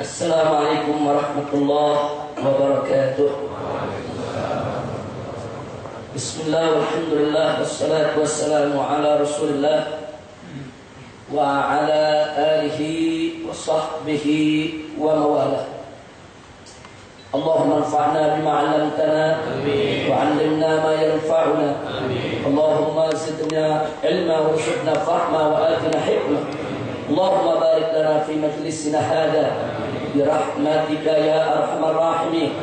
Assalamualaikum warahmatullahi wabarakatuh. Bismillah, walhamdulillah, wassalatu wassalamu ala rasulillah wa ala alihi wa sahbihi wa mawalah. Allahumma anfa'na bima 'allamtana wa 'allimna ma yanfa'una. Allahumma zidna ilma warzuqna fahma wa atina hikmah. Allahumma barik lana fi majlisina hadha bi rahmatika ya arhamar rahimin.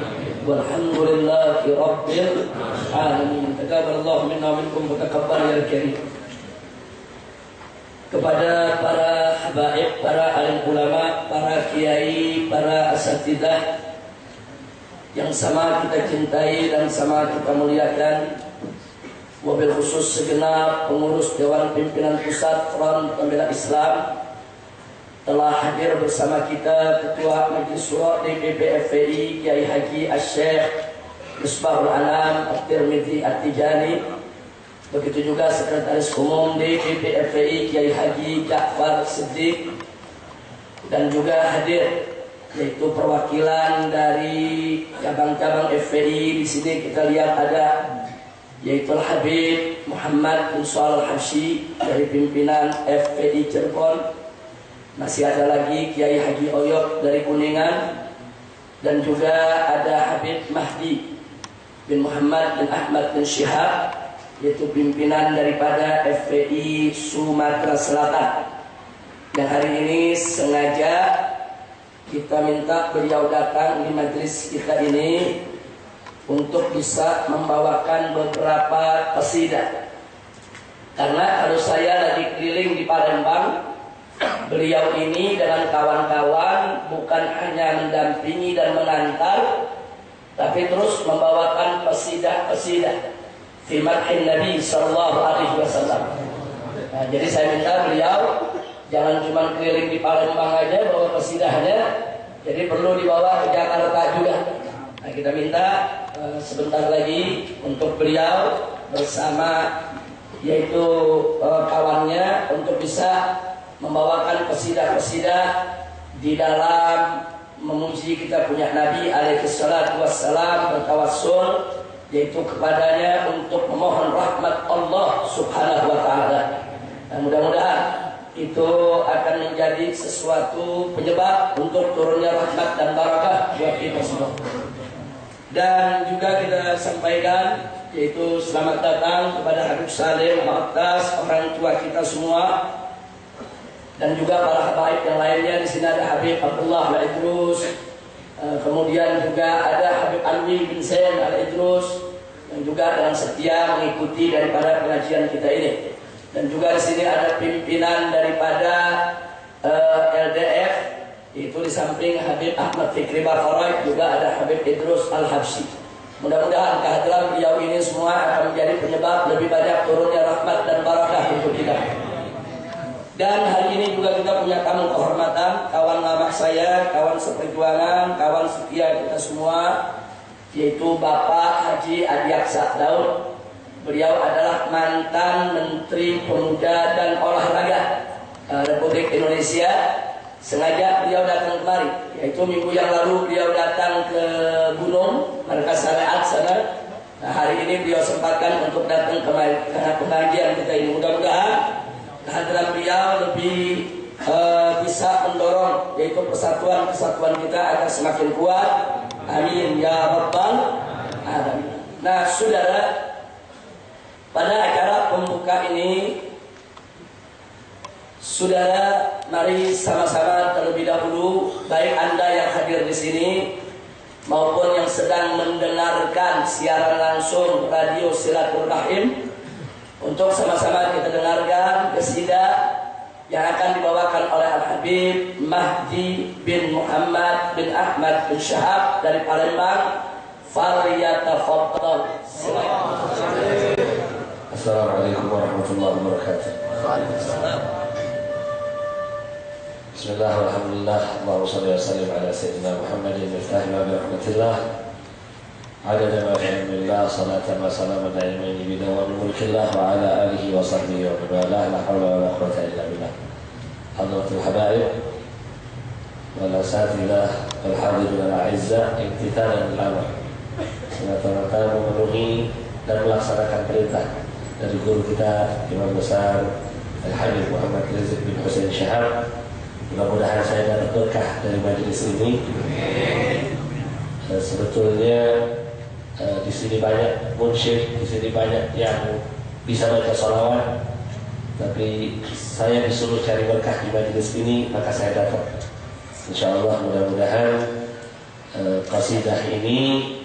Walhamdulillahi rabbil alamin. Taqabbalallahu minna wa minkum wa taqabbal ya karim. Kepada para habaib, para alim ulama, para kiai, para asatidzah yang sama kita cintai dan sama kita muliakan, wabil khusus segenap pengurus Dewan Pimpinan Pusat Front Pembela Islam, telah hadir bersama kita Ketua Majelis Syuro DPP FPI Kiai Haji Asy-Syaikh Misbahul Anam At-Tirmidzi At-Tijani, begitu juga Sekretaris Umum DPP FPI Kiai Haji Ja'far Siddiq, dan juga hadir yaitu perwakilan dari cabang-cabang FPI. Di sini kita lihat ada yaitu Habib Muhammad bin Shalih Al-Habsyi dari pimpinan FPI Cirebon. Masih ada lagi Kiai Haji Oyok dari Kuningan, dan juga ada Habib Mahdi bin Muhammad bin Ahmad bin Syihab, yaitu pimpinan daripada FPI Sumatera Selatan. Dan hari ini sengaja kita minta beliau datang di majelis kita ini untuk bisa membawakan beberapa qasidah. Karena kalau saya lagi keliling di Palembang, beliau ini dengan kawan-kawan bukan hanya mendampingi dan mengantar, tapi terus membawakan qasidah-qasidah fi madhin Nabi sallallahu alaihi wasallam. Nah, jadi saya minta beliau jangan cuma keliling di Palembang aja bawa qasidahnya, jadi perlu dibawa ke Jakarta juga. Nah, kita minta sebentar lagi untuk beliau bersama yaitu kawannya untuk bisa membawakan qasidah-qasidah di dalam memuji kita punya Nabi alaihi salatu wassalam, bertawassul yaitu kepadanya untuk memohon rahmat Allah subhanahu wa ta'ala. Nah, mudah-mudahan itu akan menjadi sesuatu penyebab untuk turunnya rahmat dan barakah buat kita semua. Dan juga kita sampaikan yaitu selamat datang kepada Habib Salim Mu'attas, orang tua kita semua, dan juga para habaib yang lainnya. Di sini ada Habib Abdullah Al-Idrus, kemudian juga ada Habib Alwi bin Zain Al-Idrus, yang juga dengan setia mengikuti daripada pengajian kita ini. Dan juga di sini ada pimpinan daripada LDF, itu di samping Habib Ahmad Fikri Bafarai juga ada Habib Idrus Al-Habsyi. Mudah-mudahan kehadiran beliau ini semua akan menjadi penyebab lebih banyak turunnya rahmat dan barakah untuk kita. Dan hari ini juga kita punya tamu kehormatan, kawan lama saya, kawan seperjuangan, kawan setia kita semua, yaitu Bapak Haji Adiaksa Daud. Beliau adalah mantan Menteri Pemuda dan Olahraga Republik Indonesia. Sengaja beliau datang kemari, yaitu minggu yang lalu beliau datang ke Gunung Markas Syariat sana. Nah, hari ini beliau sempatkan untuk datang kemari karena pengajian kita ini. Mudah-mudahan kehadiran beliau lebih bisa mendorong yaitu persatuan kita agar semakin kuat. Amin ya rabbal alamin. Nah, saudara, pada acara pembuka ini, saudara, mari sama-sama terlebih dahulu, baik Anda yang hadir di sini maupun yang sedang mendengarkan siaran langsung radio Silaturahim, untuk sama-sama kita dengarkan qasidah yang akan dibawakan oleh Al-Habib Mahdi bin Muhammad bin Ahmad bin Syihab dari Palembang. Falyatafaddal. Assalamualaikum warahmatullahi wabarakatuh. Bismillah, alhamdulillah, Allahumma shalli wa sallim ala sayyidina Muhammadin miftah babi rahmatillah, adada ma fi ilmillah, salatan wa salaman daimaini bidawami mulkillah, wa ala alihi wa sahbihi wa man walah, la hawla wa la quwwata illa billah. Hadratul habaib, والأساتذة والحاضرين الأعزاء imtithalan lil-amr, semata-mata memenuhi dan melaksanakan perintah dari guru kita Imam Besar Al-Habib Muhammad Rizq bin Husain Syahab. Mudah-mudahan saya dapat berkah dari majelis ini. Sebetulnya di sini banyak munsyid, di sini banyak yang bisa baca sholawat, tapi saya disuruh cari berkah di majelis ini, maka saya dapat. Insyaallah mudah-mudahan qasidah ini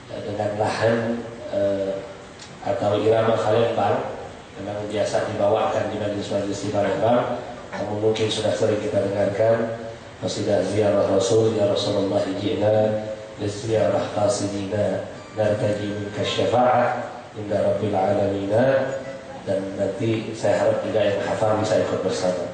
dengan lahan atau irama Palembang memang biasa dibawakan di majelis-majelis di Palembang. Kamu mungkin sudah sering kita dengarkan qasidah ziarah Rasul, ya Rasulullah ji'na liziarah qasidina nartaji minka syafa'ah inda rabbil alamin. Dan nanti saya harap juga yang hafal bisa ikut bersama.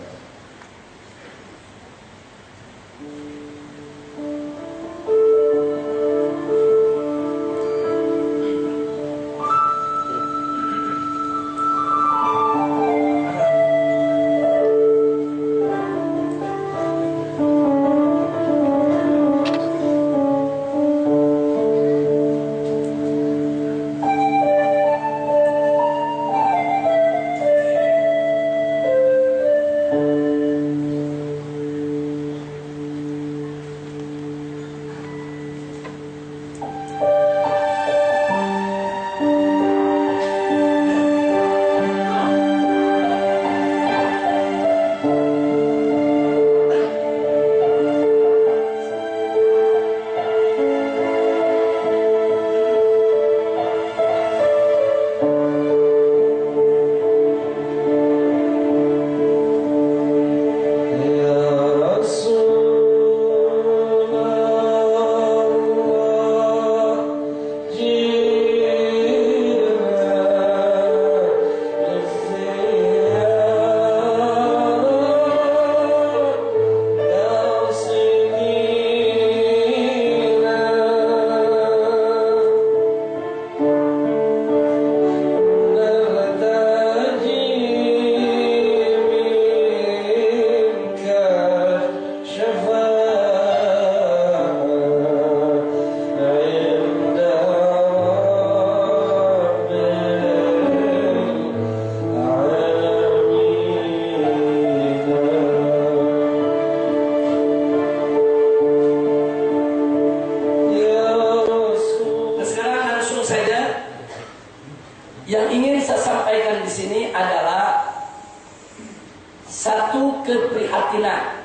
keprihatinan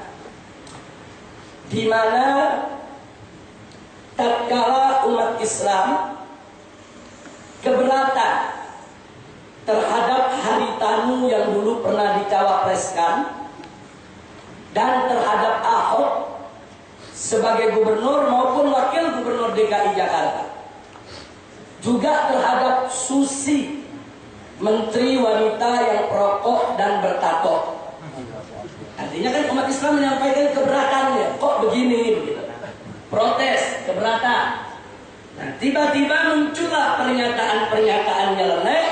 di mana tatkala umat Islam keberatan terhadap Haritanu yang dulu pernah dicawapreskan dan terhadap Ahok sebagai gubernur maupun wakil gubernur DKI Jakarta, juga terhadap Susi, menteri wanita yang perokok dan bertato. Artinya kan umat Islam menyampaikan keberatannya, kok begini begitu. Protes, keberatan. Nah, tiba-tiba muncullah pernyataan-pernyataan nyeleneh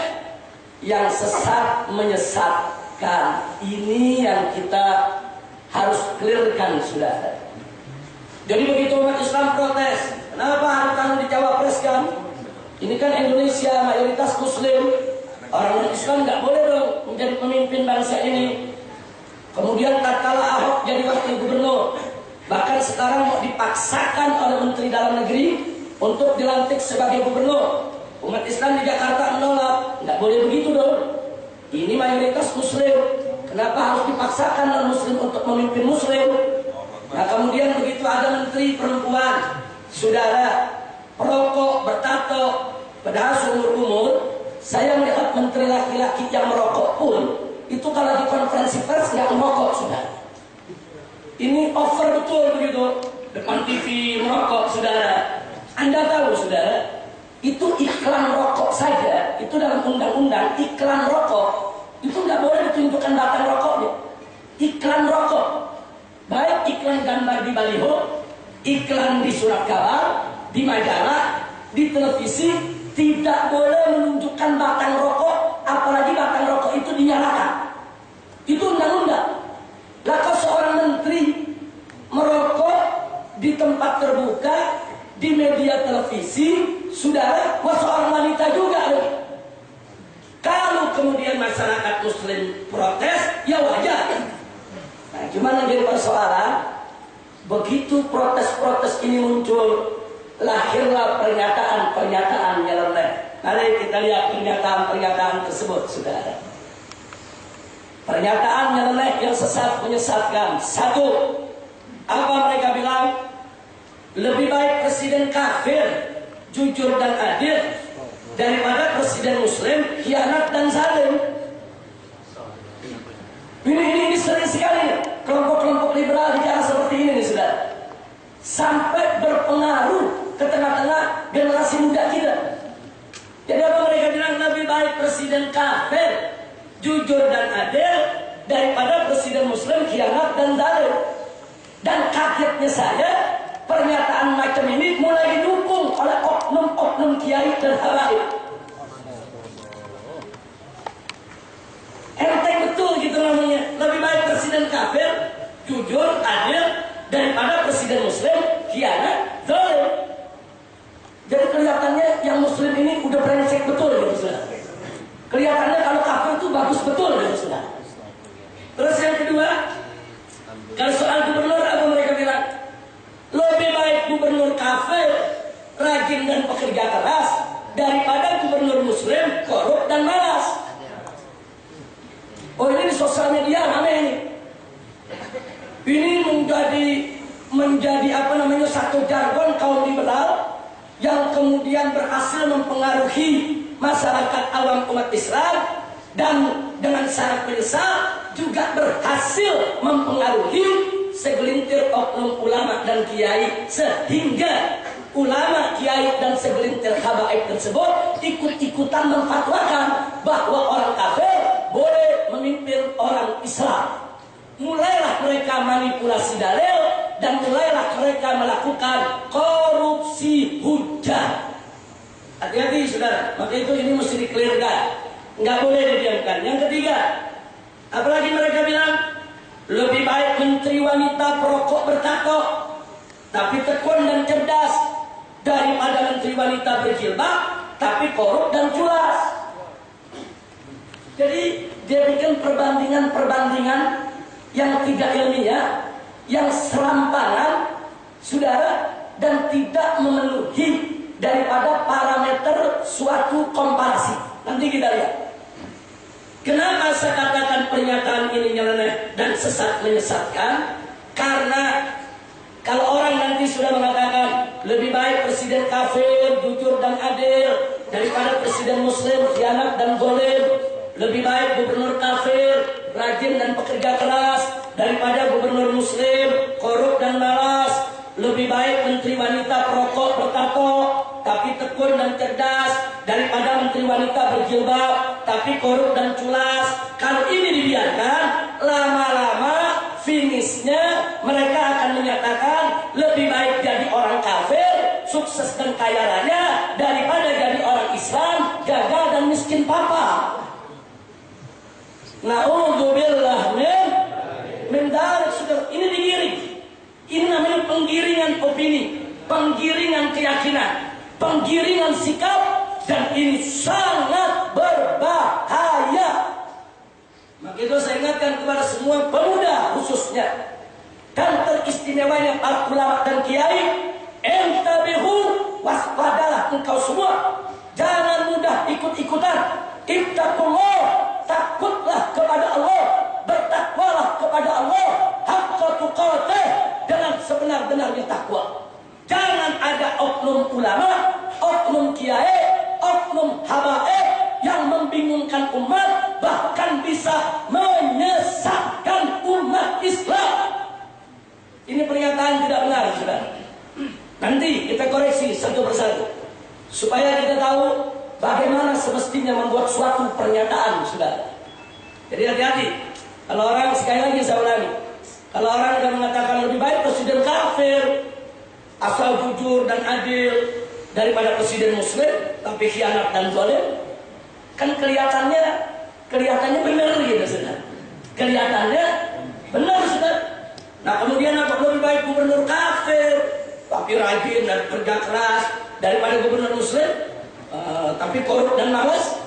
yang sesat menyesatkan. Ini yang kita harus clearkan, saudara. Jadi begitu umat Islam protes, kenapa Haritanu dicawapreskan? Ini kan Indonesia mayoritas Muslim, orang Islam nggak boleh dong menjadi pemimpin bangsa ini. Kemudian tatkala Ahok jadi wakil gubernur, bahkan sekarang mau dipaksakan oleh Menteri Dalam Negeri untuk dilantik sebagai gubernur. Umat Islam di Jakarta menolak, nggak boleh begitu dong. Ini mayoritas Muslim, kenapa harus dipaksakan non-Muslim untuk memimpin Muslim? Nah kemudian begitu ada Menteri Perempuan, saudara, perokok, bertato, padahal seumur umur saya melihat menteri laki-laki yang merokok pun itu kalau di konferensi pers nggak merokok, saudara. Ini over betul begitu, depan TV merokok, saudara. Anda tahu, saudara, itu iklan rokok saja, itu dalam undang-undang iklan rokok itu nggak boleh ditunjukkan batang rokoknya. Iklan rokok, baik iklan gambar di baliho, iklan di surat kabar, di majalah, di televisi, tidak boleh menunjukkan batang rokok, apalagi batang rokok itu dinyalakan. Itu undang-undang. Lah kalau seorang menteri merokok posisi saudara seorang wanita juga loh. Kalau kemudian masyarakat muslim protes, ya wajar. Nah, gimana jadi persoalan? Begitu protes-protes ini muncul, lahirlah pernyataan-pernyataan nyeleneh. Mari kita lihat pernyataan-pernyataan tersebut, saudara. Pernyataan nyeleneh yang sesat menyesatkan. Satu, apa mereka bilang? Lebih baik presiden kafir, jujur dan adil daripada presiden muslim, khianat dan zalim. Ini sering sekali kelompok-kelompok liberal bicara seperti ini nih, saudara. Sampai berpengaruh ke tengah-tengah generasi muda kita. Jadi apa mereka bilang? Lebih baik presiden kafir, jujur dan adil daripada presiden muslim, khianat dan zalim. Dan kagetnya saya, pernyataan macam ini mulai didukung oleh oknum-oknum kiai dan habaib. Enteng betul gitu namanya. Lebih baik presiden kafir, jujur, adil daripada presiden muslim, khianat, zalim. Jadi kelihatannya yang muslim ini udah brengsek betul gitu, saudara. Kelihatannya kalau kafir itu bagus betul gitu, saudara. Terus yang kedua, kalau soal gubernur apa mereka bilang? Lebih baik gubernur kafir, rajin dan pekerja keras daripada gubernur muslim, korup dan malas. Oh, ini di sosial media rame ini. Ini menjadi apa namanya, satu jargon kaum liberal yang kemudian berhasil mempengaruhi masyarakat awam umat Islam, dan dengan sangat menyesal juga berhasil mempengaruhi segelintir oknum ulama dan kiai, sehingga ulama, kiai dan segelintir habaib tersebut ikut-ikutan memfatwakan bahwa orang kafir boleh memimpin orang Islam. Mulailah mereka manipulasi dalil dan mulailah mereka melakukan korupsi hujah. Hati-hati, saudara. Maka itu ini mesti dikelirkan, nggak boleh didiamkan. Yang ketiga, apalagi mereka bilang lebih baik menteri wanita perokok bertato tapi tekun dan cerdas daripada menteri wanita berjilbab tapi korup dan culas. Jadi dia bikin perbandingan yang tidak ilmiah, yang serampangan, saudara, dan tidak memenuhi daripada parameter suatu komparasi. Nanti kita lihat. Kenapa saya katakan pernyataan ini nyeleneh dan sesat menyesatkan? Karena kalau orang nanti sudah mengatakan lebih baik presiden kafir, jujur dan adil daripada presiden muslim, khianat dan zalim. Lebih baik gubernur kafir, rajin dan pekerja keras daripada gubernur muslim, korup dan malas. Lebih baik menteri wanita perokok bertato tapi tekun dan cerdas daripada menteri wanita berjilbab tapi korup dan culas. Kalau ini dibiarkan, lama-lama finishnya mereka akan menyatakan lebih baik jadi orang kafir, sukses dan kaya raya daripada jadi orang Islam, gagal dan miskin papa. Na'udzubillah min dzalik. Sudah, ini digiring. Ini namanya penggiringan opini, penggiringan keyakinan, penggiringan sikap, dan ini sangat berbahaya. Maka itu saya ingatkan kepada semua pemuda khususnya, dan teristimewanya para ulama dan kiai, entabihu, waspadalah engkau semua, jangan mudah ikut-ikutan. Ittaqullah, takutlah kepada Allah, bertakwalah kepada Allah, haqqa tuqatih, dengan sebenar-benarnya takwa. Jangan ada oknum ulama, oknum kiai, oknum habaib yang membingungkan umat, bahkan bisa menyesatkan umat Islam. Ini pernyataan tidak benar, saudara. Nanti kita koreksi satu persatu supaya kita tahu bagaimana semestinya membuat suatu pernyataan, saudara. Jadi hati-hati. Kalau orang, sekali lagi saya ulangi, kalau orang yang mengatakan lebih baik presiden kafir asal jujur dan adil daripada presiden muslim tapi khianat dan zalim, kan kelihatannya benar gitu, saudara. Kelihatannya benar, saudara. Nah kemudian apa? Lebih baik gubernur kafir tapi rajin dan kerja keras daripada gubernur muslim tapi korup dan malas.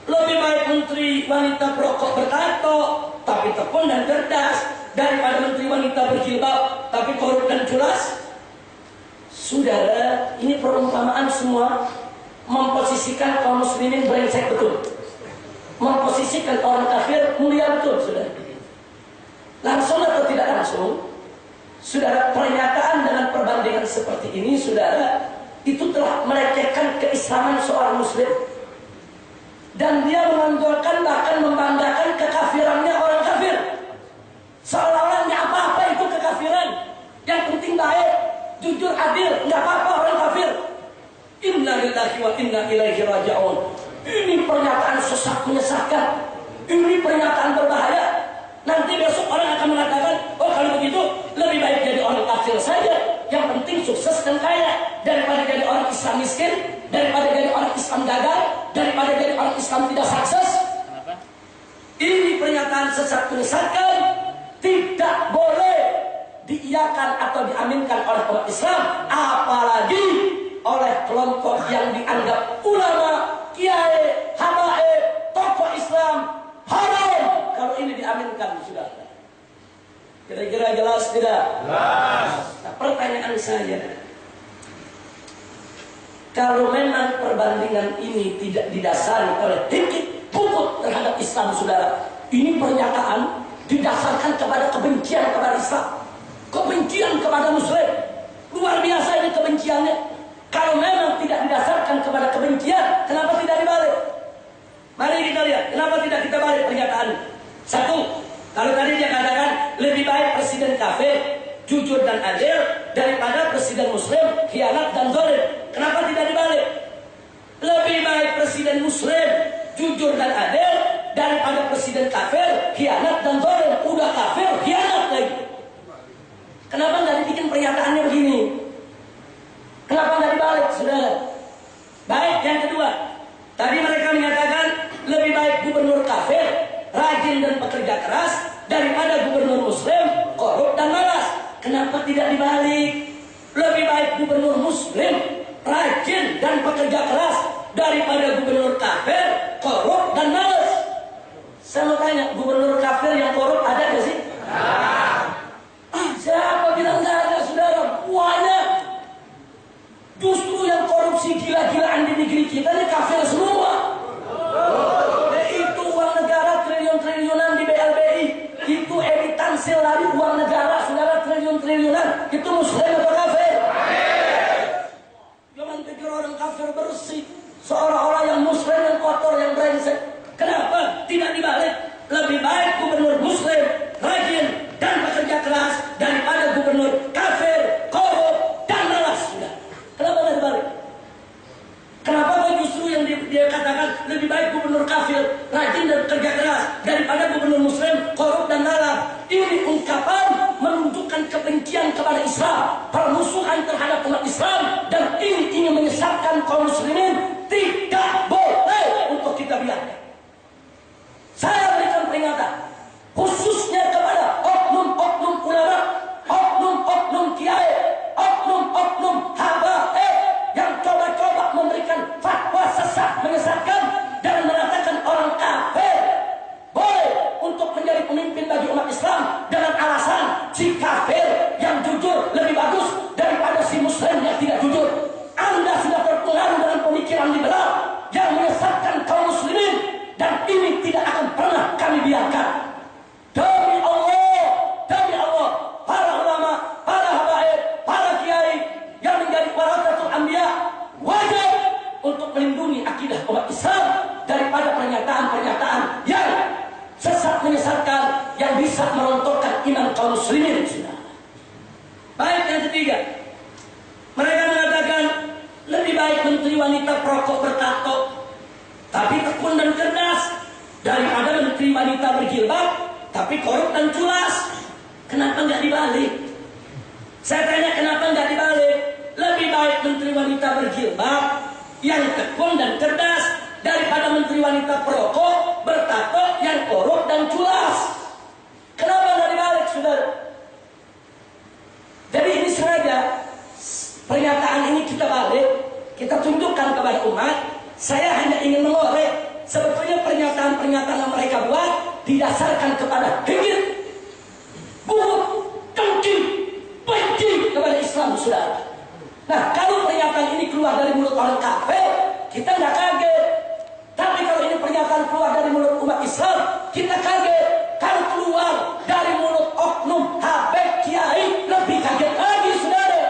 Lebih baik menteri wanita perokok bertato tapi tekun dan cerdas daripada menteri wanita berjilbab tapi korup dan culas. Saudara, ini perumpamaan semua memposisikan kaum muslimin brengsek betul, memposisikan orang kafir mulia betul, saudara. Langsung atau tidak langsung, saudara, pernyataan dengan perbandingan seperti ini, saudara, itu telah melecehkan keislaman seorang muslim. Dan dia menonjolkan bahkan membanggakan kekafirannya orang kafir. Seolah-olah nggak apa-apa itu kekafiran. Yang penting baik, jujur, adil, nggak apa-apa orang kafir. Inna lillahi wa inna ilaihi raji'un. Ini pernyataan sesat menyesatkan. Ini pernyataan berbahaya. Nanti besok orang akan mengatakan, oh kalau begitu lebih baik jadi orang kafir saja. Yang penting sukses dan kaya daripada jadi orang Islam miskin, daripada jadi orang Islam gagal, daripada jadi orang Islam tidak sukses. Ini pernyataan sesat menyesatkan, tidak boleh diiyakan atau diaminkan oleh umat Islam, apalagi oleh kelompok yang dianggap ulama, kiai, habaib, tokoh Islam. Haram kalau ini diaminkan, sudah. Kira-kira jelas tidak? Jelas. Nah, pertanyaan saya, kalau memang perbandingan ini tidak didasari oleh titik puput terhadap Islam, saudara, ini pernyataan didasarkan kepada kebencian kepada Islam, kebencian kepada Muslim. Luar biasa ini kebenciannya. Kalau memang tidak didasarkan kepada kebencian, kenapa tidak dibalik? Mari kita lihat, kenapa tidak kita balik pernyataan. Satu, kalau tadi dia katakan lebih baik presiden kafir, jujur dan adil daripada presiden muslim, khianat dan zalim. Kenapa tidak dibalik? Lebih baik presiden muslim, jujur dan adil daripada presiden kafir, khianat dan zalim. Udah kafir, khianat lagi. Kenapa nggak dibikin pernyataannya begini? Kenapa nggak dibalik, saudara? Baik, yang kedua, tadi mereka menyatakan lebih baik gubernur kafir, rajin dan pekerja keras daripada gubernur muslim, korup dan malas. Kenapa tidak dibalik? Lebih baik gubernur muslim, rajin dan pekerja keras daripada gubernur kafir, korup dan malas. Saya mau tanya, gubernur kafir yang korup ada nggak sih? Siapa bilang nggak ada, saudara? Banyak. Justru yang korupsi gila-gilaan di negeri kita ini kafir semua. Itu uang negara triliun-triliunan di BLBI. Itu emitansil dari uang negara, saudara, triliun-triliunan. Itu muslim atau kafir? Jangan pikir orang kafir bersih, seolah-olah yang muslim yang kotor, yang brengsek. Kenapa tidak dibalik? Lebih baik gubernur muslim, rajin dan bekerja keras daripada gubernur kafir, korup dan malas. Kenapa tidak dibalik? Kenapa justru yang dia katakan lebih baik gubernur kafir, rajin dan bekerja keras daripada gubernur muslim, korup dan malas? Ini ungkapan menunjukkan kebencian kepada Islam, permusuhan terhadap umat Islam, dan ini ingin menyesatkan kaum muslimin. Tidak boleh untuk kita biarkan. Saya berikan peringatan khususnya kepada oknum-oknum ulama, oknum-oknum kiai, oknum-oknum habaib yang coba-coba memberikan fatwa sesat menyesatkan dan mengatakan orang kafir boleh untuk menjadi pemimpin bagi umat Islam dengan alasan si kafir yang jujur lebih bagus daripada si muslim yang tidak jujur. Anda sudah terpengaruh dengan pemikiran liberal yang menyesatkan kaum muslimin, dan ini tidak akan pernah kami biarkan. Demi Allah, para ulama, para habaib, para kiai yang menjadi warathatul anbiya wajib untuk melindungi akidah umat Islam daripada pernyataan-pernyataan yang sesat menyesatkan, yang bisa merontokkan iman kaum muslimin. Baik, yang ketiga, mereka mengatakan lebih baik menteri wanita perokok bertato tapi tekun dan cerdas daripada menteri wanita berjilbab tapi korup dan culas. Kenapa nggak dibalik? Saya tanya, kenapa nggak dibalik? Lebih baik menteri wanita berjilbab yang tekun dan cerdas daripada menteri wanita perokok bertato yang korup dan culas. Kenapa nggak dibalik, saudara? Jadi ini sengaja pernyataan ini kita balik kita tunjukkan kepada umat. Saya hanya ingin mengorek, sebetulnya pernyataan-pernyataan yang mereka buat didasarkan kepada hengit, buhut, dengki, benci kepada Islam, saudara. Nah, kalau pernyataan ini keluar dari mulut orang kafir, kita nggak kaget. Tapi kalau ini pernyataan keluar dari mulut umat Islam, kita kaget. Kalau keluar dari mulut oknum habib kiai, lebih kaget lagi, saudara.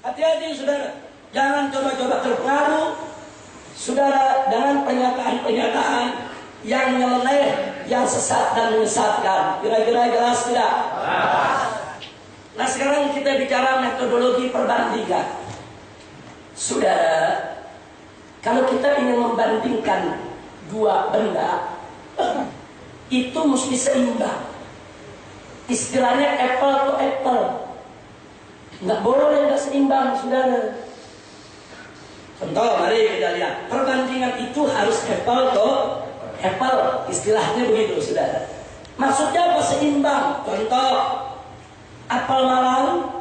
Hati-hati, saudara. Jangan coba-coba terpengaruh, saudara, dengan pernyataan-pernyataan yang nyeleneh, yang sesat dan menyesatkan. Kira-kira jelas tidak? Nah, sekarang kita bicara metodologi perbandingan. Saudara, kalau kita ingin membandingkan dua benda, itu mesti seimbang. Istilahnya apple to apple. Nggak boleh nggak seimbang, saudara. Contoh, mari kita lihat. Perbandingan itu harus apple to apple. Istilahnya begitu, saudara. Maksudnya apa seimbang? Contoh, apel Malang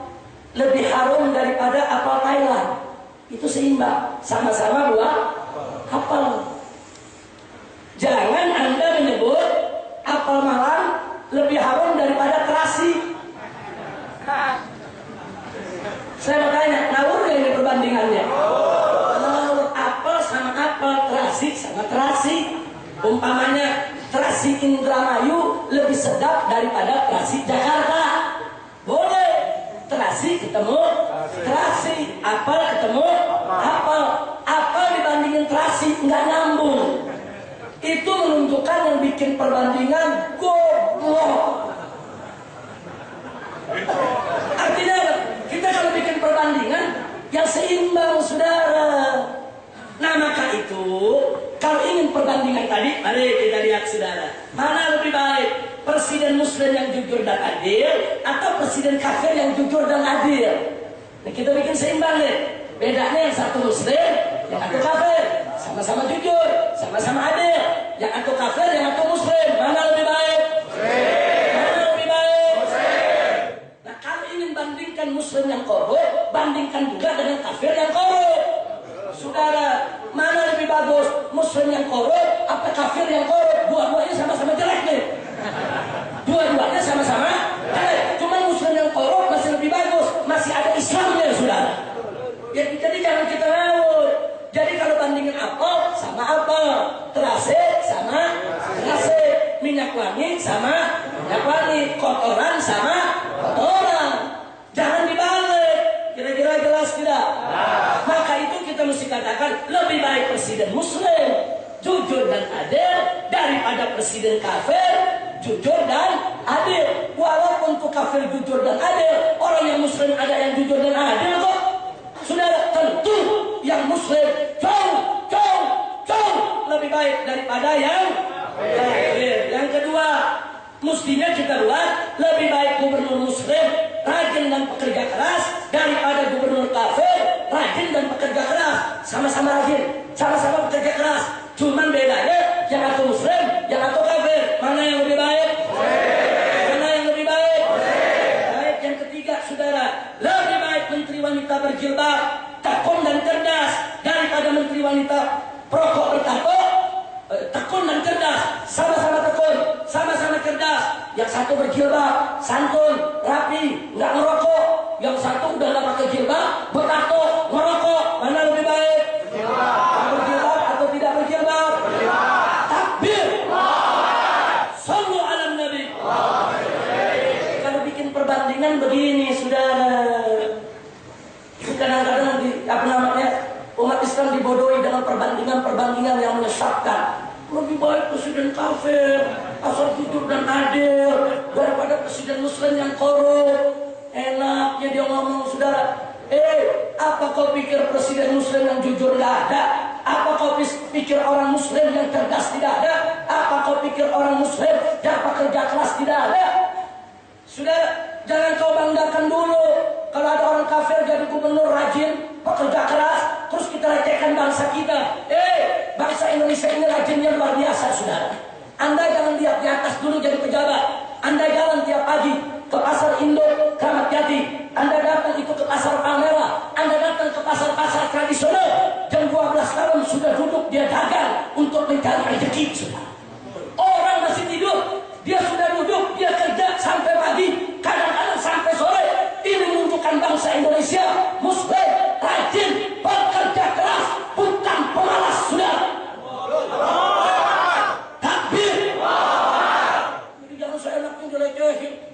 lebih harum daripada apel Thailand. Itu seimbang. Sama-sama buah apel. Jangan Anda menyebut apel Malang lebih harum daripada terasi. Saya mau tanya, ngawur gak ini perbandingannya? Ngawur. Apel sama apel, terasi sama terasi. Umpamanya terasi Indramayu lebih sedap daripada terasi Jakarta. Boleh. Terasi ketemu terasi, apel ketemu apel. Apel dibandingin terasi nggak nyambung. Itu menunjukkan yang bikin perbandingan goblok. Artinya kita kalau bikin perbandingan yang seimbang, saudara. Nah, maka itu kalau ingin perbandingan tadi, mari kita lihat, saudara. Mana lebih baik? Presiden Muslim yang jujur dan adil atau presiden kafir yang jujur dan adil? Nah, kita bikin seimbang nih. Bedanya yang satu Muslim, yang satu kafir. Sama-sama jujur, sama-sama adil. Yang satu kafir, yang satu Muslim. Mana lebih baik? Mana lebih baik? Nah, kalau ingin bandingkan Muslim yang korup, bandingkan juga dengan kafir yang korup. Saudara, mana lebih bagus? Muslim yang korup apa kafir yang korup? Dua-duanya sama-sama jelek nih. Dua-duanya sama-sama jelek. Cuman Muslim yang korup masih lebih bagus, masih ada Islamnya, saudara. Ya, jadi jangan kita ngawur. Jadi kalau bandingin apel sama apel, terasi sama terasi, minyak wangi sama minyak wangi, kotoran sama kotoran. Jangan dibalik. Kira-kira jelas tidak? Maka itu kita mesti katakan lebih baik presiden Muslim jujur dan adil daripada presiden kafir jujur dan adil. Walaupun tuh kafir jujur dan adil, orang yang Muslim ada yang jujur dan adil kok. Saudara, tentu yang Muslim jauh lebih baik daripada yang kafir. Yang kedua, mestinya kita buat lebih baik gubernur Muslim rajin dan pekerja keras daripada gubernur kafir rajin dan pekerja keras. Sama-sama rajin, sama-sama pekerja keras. Cuman bedanya yang satu Muslim, yang satu kafir. Mana yang lebih baik? Mana yang lebih baik? Baik. Yang ketiga, saudara, lebih baik menteri wanita berjilbab, tekun dan cerdas daripada menteri wanita perokok bertato. Tekun dan cerdas, sama-sama tekun, sama-sama cerdas. Yang satu berjilbab, santun, rapi, nggak ngerokok. Yang satu udah nggak pakai jilbab, bertato, ngerokok. Mana lebih baik? Berjilbab atau tidak berjilbab? Takbir. Sallu ala Nabi. Kalau bikin perbandingan begini, saudara, kadang-kadang umat Islam dibodohi dengan perbandingan-perbandingan yang menyesatkan. Lebih baik presiden kafir asal jujur dan adil daripada presiden Muslim yang korup. Enaknya dia ngomong, saudara. Apa kau pikir presiden Muslim yang jujur tidak ada? Apa kau pikir orang Muslim yang cerdas tidak ada? Apa kau pikir orang Muslim yang pekerja keras tidak ada? Saudara, jangan kau banggakan dulu kalau ada orang kafir jadi gubernur rajin, pekerja keras, terus kita lecehkan bangsa kita. Bangsa Indonesia ini rajinnya luar biasa, saudara. Anda jangan lihat di atas dulu jadi pejabat. Anda jalan tiap pagi ke pasar Indo, Kramat Jati. Anda datang itu ke pasar Palmerah. Anda datang ke pasar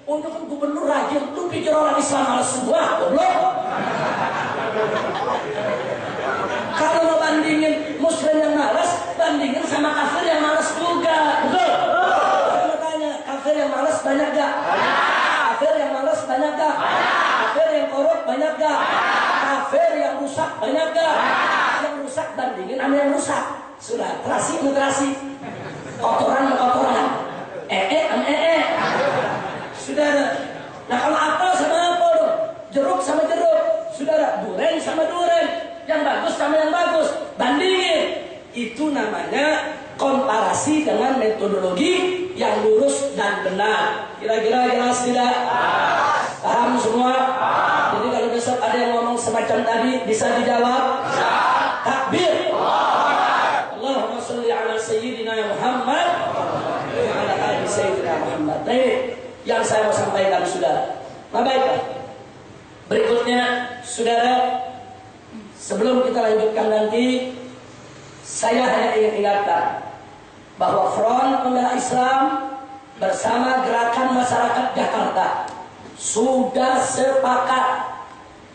untuk gubernur rajin. Lu pikir orang Islam malas semua, goblok? Kalau mau bandingin muslim yang malas, bandingin sama kafir yang malas juga, betul? Kalau tanya, kafir yang malas banyak gak? Kafir yang malas banyak gak? Kafir yang korup banyak gak? Kafir yang rusak banyak gak? Yang rusak bandingin sama yang rusak. Sudah, terasi. Kotoran. Saudara. Nah kalau apel sama apel dong, jeruk sama jeruk, saudara, duren sama duren, yang bagus sama yang bagus, bandingin. Itu namanya komparasi dengan metodologi yang lurus dan benar. Kira-kira jelas tidak? Paham semua? Jadi kalau besok ada yang ngomong semacam tadi, bisa dijawab? Takbir. Allahumma sholli ala sayyidina Muhammad wa ala ali sayyidina Muhammad. Nah, ini yang saya mau sampaikan, saudara. Nah, baiklah. Berikutnya, saudara, sebelum kita lanjutkan nanti, saya hanya ingin ingatkan bahwa Front Pembela Islam bersama Gerakan Masyarakat Jakarta sudah sepakat,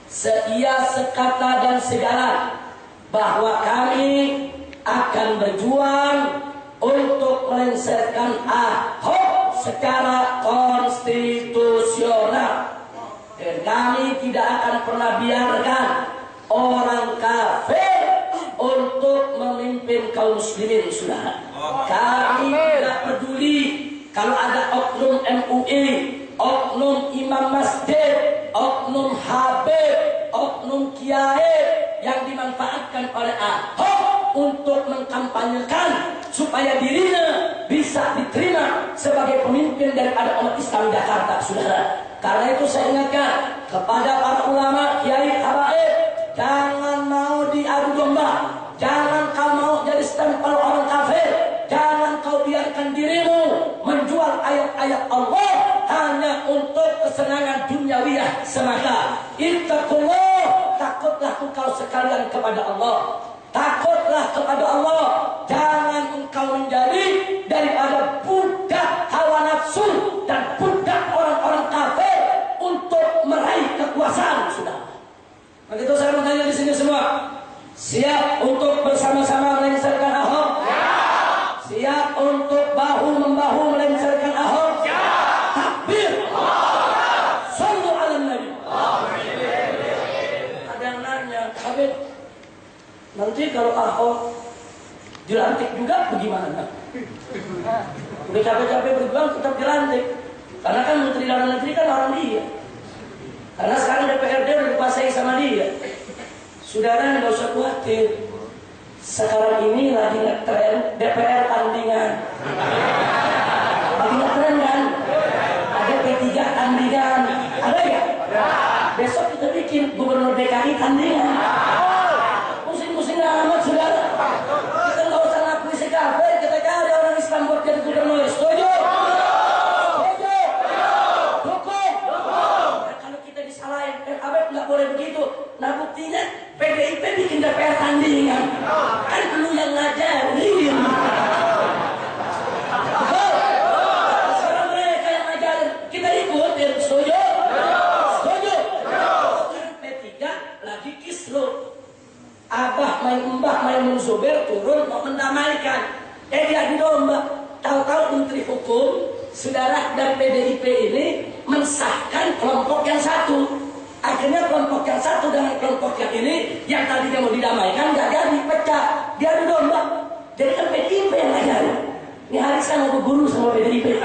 seia, sekata, dan sejalan bahwa kami akan berjuang untuk melengsarkan Ahok secara konstitusional. Dan kami tidak akan pernah biarkan orang kafir untuk memimpin kaum muslimin, saudara. Kami tidak peduli kalau ada oknum MUI, oknum imam masjid, oknum habib, oknum kiai yang dimanfaatkan oleh Ahok untuk mengkampanyekan supaya dirinya bisa diterima sebagai pemimpin daripada umat Islam Jakarta, saudara. Karena itu saya ingatkan kepada para ulama, kiai, habaib, jangan mau diadu domba, jangan kau mau jadi stempel orang kafir, jangan kau biarkan dirimu menjual ayat-ayat Allah hanya untuk kesenangan duniawiyah semata. Ittaqullah, takutlah engkau sekalian kepada Allah. Takutlah kepada Allah. Jangan engkau menjadi daripada budak hawa nafsu dan budak orang-orang kafir untuk meraih kekuasaan, sudah. Maka itu saya mau tanya di sini semua, siap untuk bersama-sama melengsarkan Ahok? Siap untuk bahu-membahu melengsarkan Ahok? Takbir! Shallu ala Nabi. Ada yang nanya, Habib, nanti kalau Ahok dilantik juga bagaimana? Udah capek-capek berjuang tetap dilantik. Karena kan Menteri Dalam Negeri kan orang dia. Karena sekarang DPRD udah dikuasai sama dia. Saudara nggak usah khawatir. Sekarang ini lagi ngetren DPR tandingan. Lagi ngetren kan? Ada P3 tandingan. Ada ya? Besok kita bikin Gubernur DKI tandingan. Pusing-pusing amat, saudara. Kita nggak usah ngakui si kafir, kita cari orang Islam buat jadi gubernur. Setuju? Setuju? Dukung? Nah, kalau kita disalahin, Abed nggak boleh begitu. Nah, buktinya PDIP bikin DPR tandingan. Kan lu yang ngajarin. Sekarang mereka yang ngajarin, kita ikutin. Setuju? Setuju? Sekarang P3 lagi kisruh. Abah mbah Maimun Zubair turun mau mendamaikan. Dia di domba. Tahu-tahu Menteri Hukum, saudara, dan PDIP ini mensahkan kelompok yang satu. Akhirnya kelompok yang satu dengan kelompok yang ini yang tadinya mau didamaikan nggak jadi, pecah. Dia di domba. Jadi kan PDIP yang ngajarin. Ini Haris kan mau guru sama PDIP.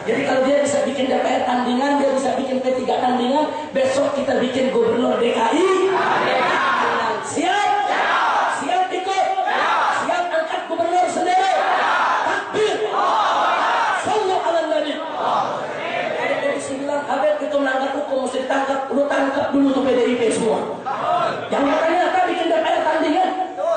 Jadi kalau dia bisa bikin DPR tandingan, dia bisa bikin P3 tandingan, besok kita bikin Gubernur DKI. Siap? Siap ikut? Siap angkat gubernur sendiri? Takbir! Shallu ala Nabi. Polisi bilang, Habib itu melanggar hukum, mesti ditangkap. Lu tangkap dulu tuh PDIP semua. Yang ternyata bikin DPR tandingan.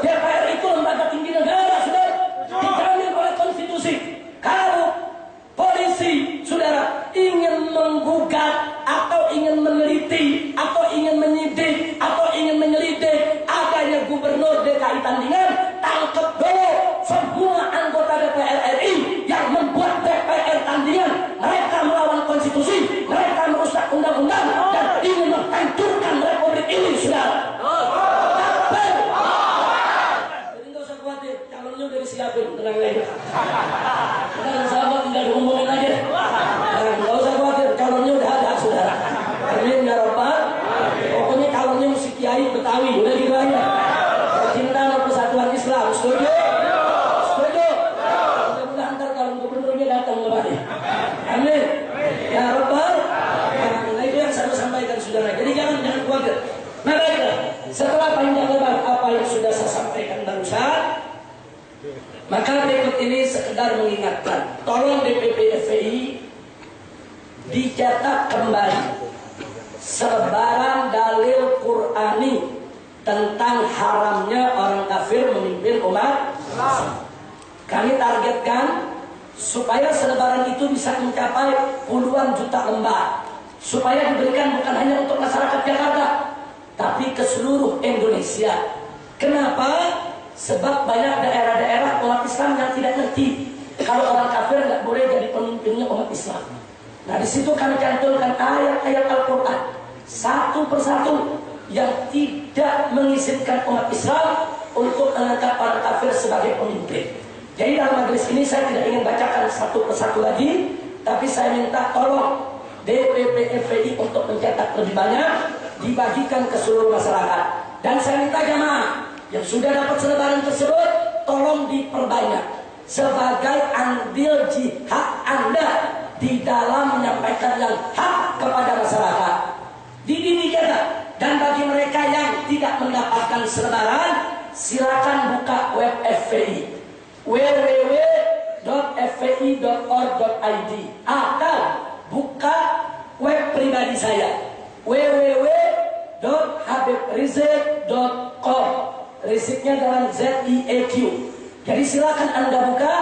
DPR itu lembaga tinggi negara, saudara. Dijamin oleh konstitusi. Kalau polisi, saudara, ingin menggugat atau ingin meneliti atau ingin menyidik atau ingin menyelidik adanya gubernur DKI tandingan, tangkap dulu semua anggota DPR RI yang membuat DPR tandingan. Mereka melawan ini, saudara. Jadi nggak usah khawatir, calonnya udah disiapin, tenang aja. Tenang sahabat, tinggal diumumin aja. Nggak usah khawatir, calonnya udah ada, saudara. Amin ya Rabbal. Pokoknya calonnya mesti kiai Betawi, udah gitu aja. Cinta sama persatuan Islam, setuju? Setuju? Mudah-mudahan ntar calon gubernurnya datang kembali. Amin. Ya Rabbal. Nah itu yang saya sampaikan saudara. Jadi jangan khawatir. Nah baiklah, setelah panjang lebar apa yang sudah saya sampaikan barusan, maka berikut ini sekedar mengingatkan. Tolong DPP FPI dicatat kembali sebaran dalil Qur'ani tentang haramnya orang kafir memimpin umat. Kami targetkan supaya selebaran itu bisa mencapai puluhan juta lembar, supaya diberikan bukan hanya untuk masyarakat Jakarta, tapi ke seluruh Indonesia. Kenapa? Sebab banyak daerah-daerah umat Islam yang tidak ngerti kalau orang kafir nggak boleh jadi pemimpinnya umat Islam. Nah di situ kami cantumkan ayat-ayat Al-Quran satu persatu yang tidak mengizinkan umat Islam untuk mengangkat orang kafir sebagai pemimpin. Jadi dalam majelis ini saya tidak ingin bacakan satu persatu lagi, tapi saya minta tolong DPP FPI untuk mencetak lebih banyak, dibagikan ke seluruh masyarakat. Dan saya minta jamaah yang sudah dapat selebaran tersebut tolong diperbanyak sebagai andil jihad Anda di dalam menyampaikan yang hak kepada masyarakat. Dididik. Dan bagi mereka yang tidak mendapatkan selebaran, silakan buka web FPI www.fpi.org.id atau buka web pribadi saya www.habibrizek.com. Riziknya dalam ZIEQ. Jadi silakan Anda buka.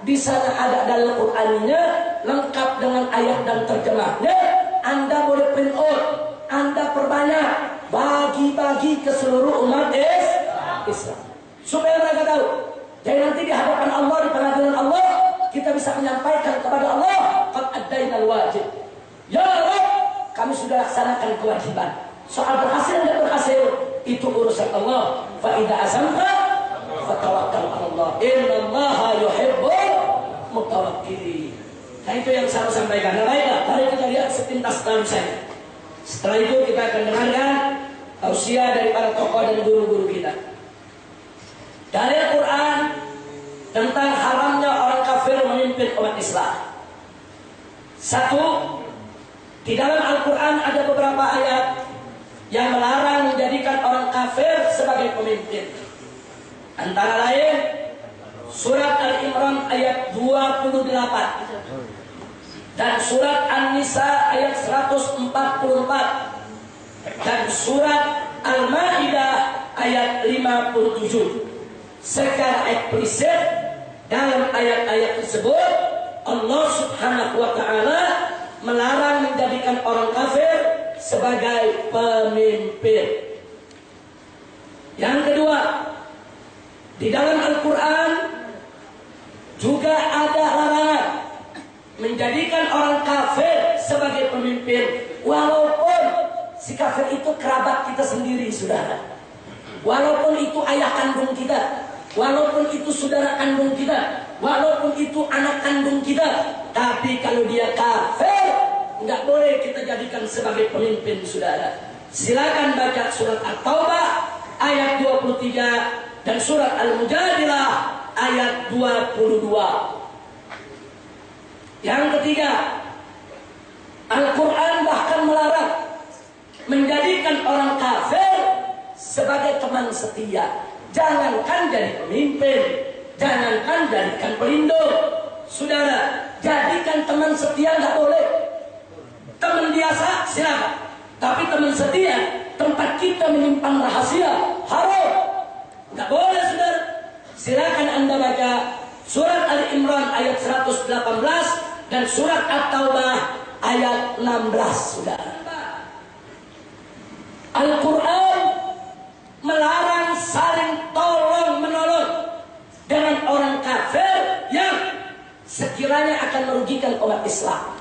Di sana ada dalil Qur'annya lengkap dengan ayat dan terjemahnya. Anda boleh print out, Anda perbanyak, bagi-bagi ke seluruh umat Islam, supaya mereka tahu. Jadi nanti di hadapan Allah, di pengadilan Allah, kita bisa menyampaikan kepada Allah, qad addainal wajib. Ya Rabb, kami sudah laksanakan kewajiban. Soal berhasil dan berhasil itu urusan Allah. Fa idza azamta fatawakkal 'ala Allah. Innallaha yuhibbul mutawakkilin. Nah itu yang saya sampaikan. Nah baiklah, mari kita lihat sepintas saya. Setelah itu kita akan dengarkan tausiah dari para tokoh dan guru-guru kita. Dari Al-Quran tentang haramnya orang kafir memimpin umat Islam. Satu, di dalam Al-Quran ada beberapa ayat yang melarang menjadikan orang kafir sebagai pemimpin. Antara lain surat Al-Imran ayat 28 dan surat An-Nisa ayat 144 dan surat Al-Maidah ayat 57. Secara eksplisit dalam ayat-ayat tersebut Allah Subhanahu wa taala melarang menjadikan orang kafir sebagai pemimpin. Yang kedua, di dalam Al-Quran juga ada larangan menjadikan orang kafir sebagai pemimpin, walaupun si kafir itu kerabat kita sendiri, saudara. Walaupun itu ayah kandung kita, walaupun itu saudara kandung kita, walaupun itu anak kandung kita, tapi kalau dia kafir, nggak boleh kita jadikan sebagai pemimpin, saudara. Silakan baca surat At-Taubah ayat 23 dan surat Al-Mujadilah ayat 22. Yang ketiga, Al-Quran bahkan melarang menjadikan orang kafir sebagai teman setia. Jangankan jadi pemimpin, jangankan jadikan pelindung, saudara, jadikan teman setia nggak boleh. Teman biasa silakan, tapi teman setia, tempat kita menyimpan rahasia, haram, nggak boleh, saudara. Silakan Anda baca surat Al-Imran ayat 118 dan surat At-Taubah ayat 16, saudara. Al-Quran melarang saling tolong menolong dengan orang kafir yang sekiranya akan merugikan umat Islam.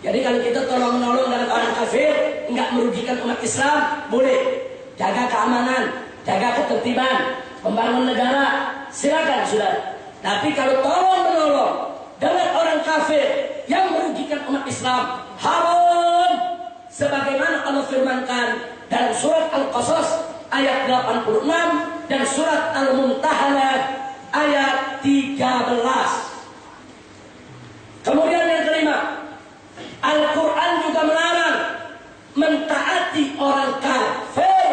Jadi kalau kita tolong menolong dengan orang kafir nggak merugikan umat Islam, boleh. jaga keamanan, jaga ketertiban, membangun negara, silakan saudara. Tapi kalau tolong menolong dengan orang kafir yang merugikan umat Islam, haram. Sebagaimana Allah firmankan dalam surat Al-Qasas ayat 86 dan surat Al-Mumtahanah ayat 13. Kemudian yang kelima, Al-Quran juga melarang mentaati orang kafir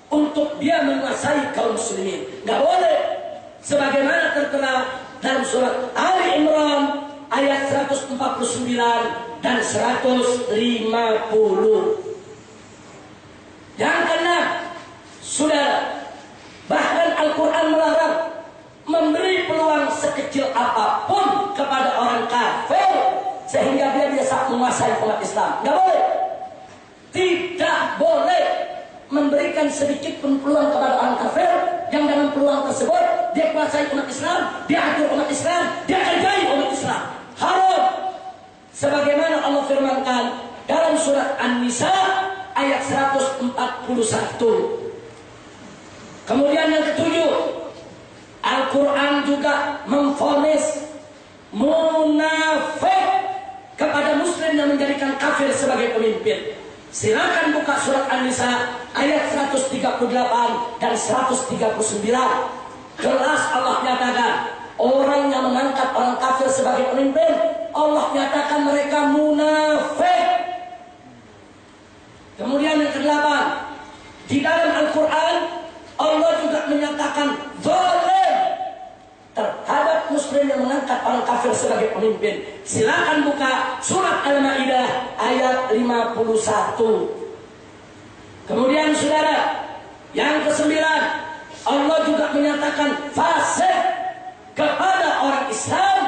untuk dia menguasai kaum muslimin. Gak boleh. Sebagaimana tertera dalam surat Ali Imran ayat 149 dan 150. Yang keenam, saudara, bahkan Al-Quran melarang memberi peluang sekecil apapun kepada orang kafir sehingga dia bisa menguasai umat Islam. Nggak boleh. Tidak boleh memberikan sedikit pun peluang kepada orang kafir yang dengan peluang tersebut dia kuasai umat Islam, dia atur umat Islam, dia kerjai umat Islam. Haram. Sebagaimana Allah firmankan dalam surat An-Nisa ayat 141. Kemudian yang ketujuh, Al-Quran juga memvonis munafik kepada muslim yang menjadikan kafir sebagai pemimpin. Silakan buka surat An-Nisa ayat 138 dan 139. Jelas Allah nyatakan orang yang mengangkat orang kafir sebagai pemimpin, Allah nyatakan mereka munafik. Kemudian yang ke-8, di dalam Al-Quran Allah juga menyatakan zalim terhadap muslim yang mengangkat orang kafir sebagai pemimpin. Silakan buka surat Al-Maidah ayat 51. Kemudian saudara, yang ke-9, Allah juga menyatakan fasik kepada orang Islam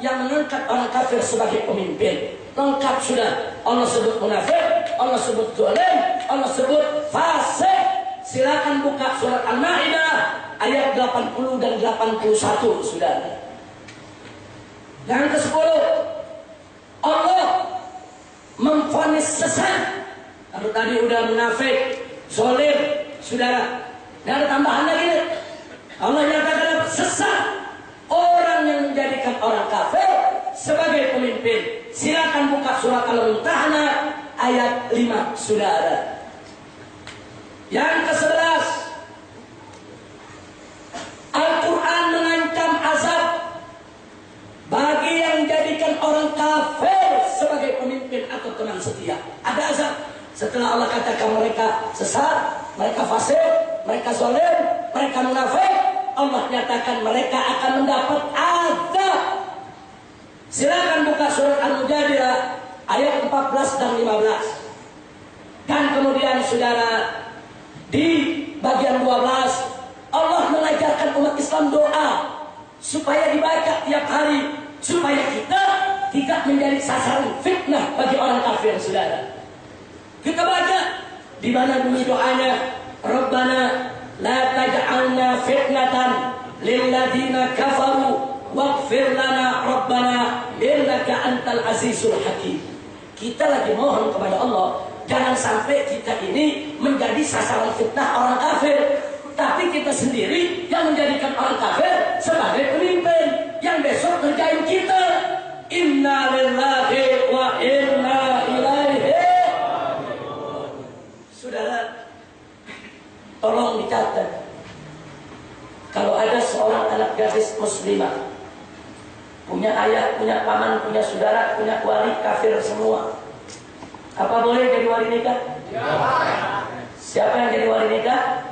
yang mengangkat orang kafir sebagai pemimpin. Lengkap sudah. Allah sebut munafik, Allah sebut zalim, Allah sebut fasik. Silakan buka surat Al-Maidah ayat 80 dan 81, saudara. Yang ke-10, Allah memvonis sesat. Kalau tadi udah munafik, zalim, saudara, nggak ada tambahan lagi. Allah nyatakan sesat orang yang menjadikan orang kafir sebagai pemimpin. Silakan buka surat Al-Mumtahanah ayat 5, saudara. Yang ke-11, Al-Quran mengancam azab bagi yang menjadikan orang kafir sebagai pemimpin atau teman setia. Ada azab. Setelah Allah katakan mereka sesat, mereka fasik, mereka zalim, mereka munafik, Allah nyatakan mereka akan mendapat azab. Silakan buka surat Al-Mujadilah ayat 14 dan 15. Dan kemudian saudara, di bagian 12 Allah mengajarkan umat Islam doa supaya dibaca tiap hari, supaya kita tidak menjadi sasaran fitnah bagi orang kafir, saudara. Kita baca di mana bunyi doanya, Rabbana la taj'alna fitnatan lil ladzina kafaru waghfir lana Rabbana innaka antal azizul hakim. Kita lagi mohon kepada Allah, jangan sampai kita ini menjadi sasaran fitnah orang kafir, tapi kita sendiri yang menjadikan orang kafir sebagai pemimpin yang besok kerjain kita. Inna lillahi wa inna ilaihi. Saudara, tolong dicatat, kalau ada seorang anak gadis muslimah, punya ayah, punya paman, punya saudara, punya wali kafir semua, apa boleh jadi wali nikah? Ya. Siapa yang jadi wali nikah?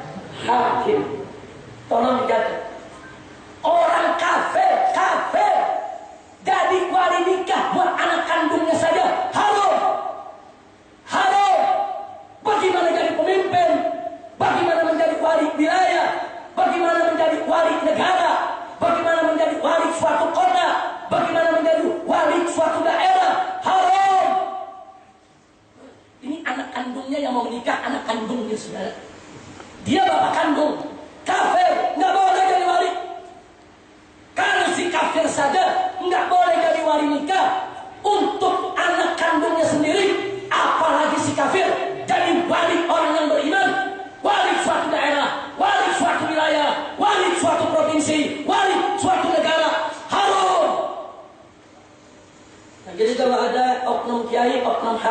Hakim. Tolong dicatat, orang kafir jadi wali nikah buat anak kandungnya saja haram. Haram. Bagaimana jadi pemimpin? Bagaimana menjadi wali wilayah? Bagaimana menjadi wali negara? Bagaimana menjadi wali suatu kota? Bagaimana menjadi wali suatu daerah? Haram. Ini anak kandungnya yang mau menikah, anak kandungnya, saudara. Dia bapak kandung, kafir, nggak boleh jadi wali. Kalau si kafir saja nggak boleh jadi wali nikah untuk anak kandungnya sendiri, apalagi si kafir jadi wali orang yang beriman, wali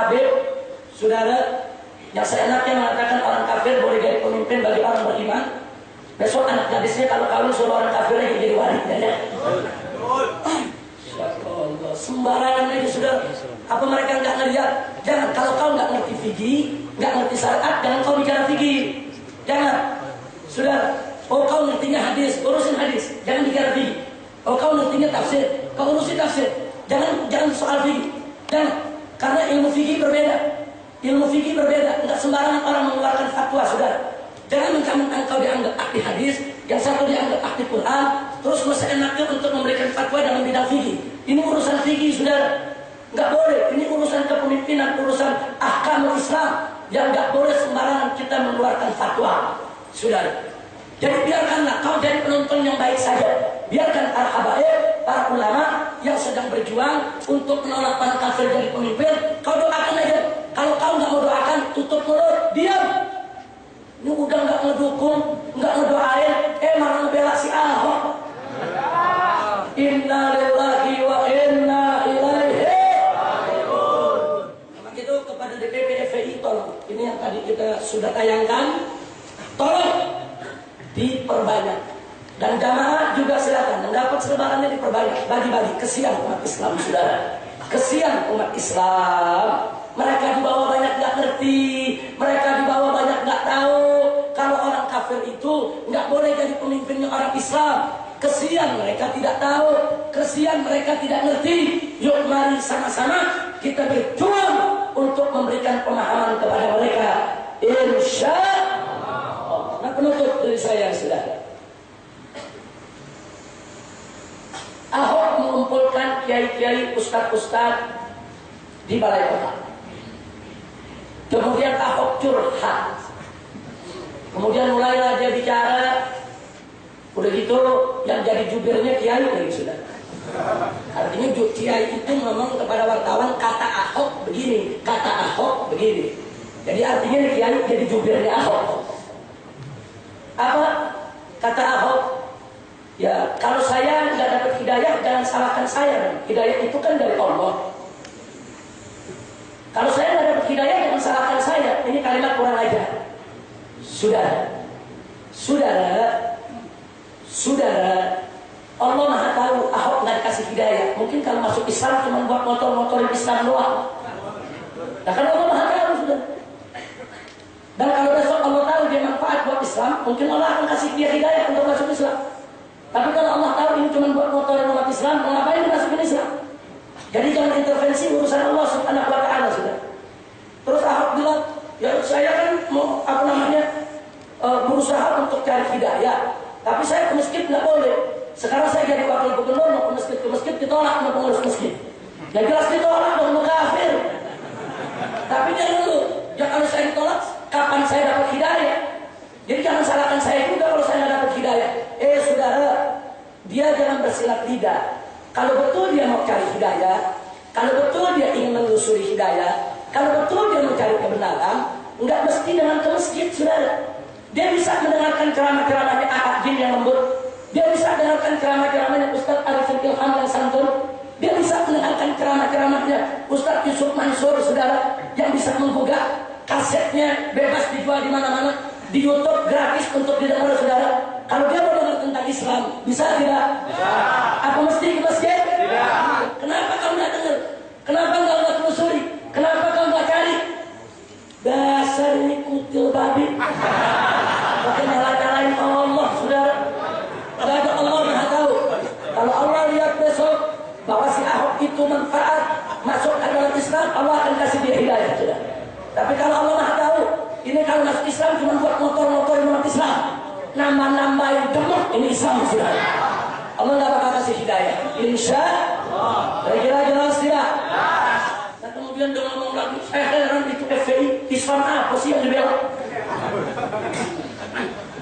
Habib, saudara, yang seenaknya mengatakan orang kafir boleh jadi pemimpin bagi orang beriman. Besok anak gadisnya kalau kawin suruh orang kafir lagi jadi walinya ya. Sembarangan aja saudara. Apa mereka nggak ngeliat? Jangan, kalau kau nggak ngerti fikih, nggak ngerti syariat, jangan kau bicara fikih. Jangan, saudara. Oh kau ngertinya hadis, urusin hadis, jangan bicara fikih. Oh kau ngertinya tafsir, kau urusin tafsir. Jangan soal fikih. Jangan, karena ilmu fikih berbeda. Ilmu fikih berbeda. Enggak sembarangan orang mengeluarkan fatwa, saudara. Jangan mentang-mentang kau dianggap ahli hadis, yang satu dianggap ahli Quran, terus masa enaknya untuk memberikan fatwa dalam bidang fikih. Ini urusan fikih, saudara. Enggak boleh. Ini urusan kepemimpinan, urusan ahkamul Islam yang enggak boleh sembarangan kita mengeluarkan fatwa, saudara. Jadi biarkanlah kau jadi penonton yang baik saja. Biarkan para habaib, para ulama yang sedang berjuang untuk menolak para kafir jadi pemimpin, kau doakan aja. Kalau kau nggak mau doakan, tutup mulut, diam. Ini udah nggak ngedukung, nggak ngedoain, malah ngebela si Ahok. Inna lillahi wa inna ilaihi raji'un. Begitu kepada DPP FPI, tolong. Ini yang tadi kita sudah tayangkan, tolong diperbanyak. Dan jamaah juga silakan, mendapat selebarannya diperbanyak, bagi-bagi. Kesian umat Islam, saudara. Kesian umat Islam. Mereka di bawah banyak nggak ngerti, mereka di bawah banyak nggak tahu kalau orang kafir itu nggak boleh jadi pemimpinnya orang Islam. Kesian mereka tidak tahu, kesian mereka tidak ngerti. Yuk mari sama-sama kita berjuang untuk memberikan pemahaman kepada mereka. Insya Allah. Nah, penutup dari saya, saudara. Ahok mengumpulkan kiai-kiai, ustaz-ustaz di balai kota. Kemudian Ahok curhat. Kemudian mulailah dia bicara. Udah gitu yang jadi jubirnya kiai lagi sudah. Artinya kiai itu ngomong kepada wartawan, kata Ahok begini, kata Ahok begini. Jadi artinya kiai jadi jubirnya Ahok. Apa kata Ahok? Ya, kalau saya nggak dapat hidayah, jangan salahkan saya. Hidayah itu kan dari Allah. Kalau saya nggak dapat hidayah, jangan salahkan saya. Ini kalimat kurang ajar. Saudara, Allah Maha tahu Ahok nggak dikasih hidayah. Mungkin kalau masuk Islam cuma buat motor-motorin Islam doang. Nah kan Allah Maha tahu, sudah. Dan kalau besok Allah tahu dia manfaat buat Islam, mungkin Allah akan kasih dia hidayah untuk masuk Islam. Tapi kalau Allah tahu ini cuma buat motorin umat Islam, mau ngapain masukin Islam? Jadi jangan intervensi urusan Allah Subhanahu wa Ta'ala, sudah. Terus Ahok bilang, ya saya kan mau berusaha untuk cari hidayah, tapi saya ke masjid nggak boleh. Sekarang saya jadi wakil gubernur, mau ke masjid ditolak sama pengurus masjid. Ya jelas ditolak dong, kafir. Tapi jangan dulu, ya kalau saya ditolak, kapan saya dapat hidayah? Jadi jangan salahkan saya juga kalau saya nggak dapat hidayah. Saudara, dia jangan bersilat lidah. Kalau betul dia mau cari hidayah, kalau betul dia ingin menelusuri hidayah, kalau betul dia mau cari kebenaran, nggak mesti dengan ke masjid, saudara. Dia bisa mendengarkan ceramah-ceramahnya Ahad Jin yang lembut. Dia bisa mendengarkan ceramah-ceramahnya Ustaz Arifin Ilham yang santun. Dia bisa mendengarkan ceramah-ceramahnya Ustaz Yusuf Mansur, saudara, yang bisa menggugah. Kasetnya bebas dijual di mana-mana, di YouTube gratis untuk didengar, saudara. Kalau dia mau dengar tentang Islam, bisa tidak? Bisa. Apa mesti ke masjid? Tidak. Kenapa kau nggak dengar? Kenapa nggak telusuri? Kenapa kau nggak cari? Dasar ini kutil babi. Pakai nyala-nyalain Allah, saudara. Gak ada Allah Maha tahu. Kalau Allah lihat besok bahwa si Ahok itu manfaat masuk ke dalam Islam, Allah akan kasih dia hidayah, saudara. Tapi kalau Allah Maha tahu, ini kalau masuk Islam cuma buat motor-motor umat Islam, nambah-nambahin gemuk, ini Islam, saudara. Allah nggak bakal kasih hidayah. Insya Allah. Kira-kira jelas tidak? Nah kemudian dia ngomong lagi, saya heran itu FPI Islam apa sih yang dibela?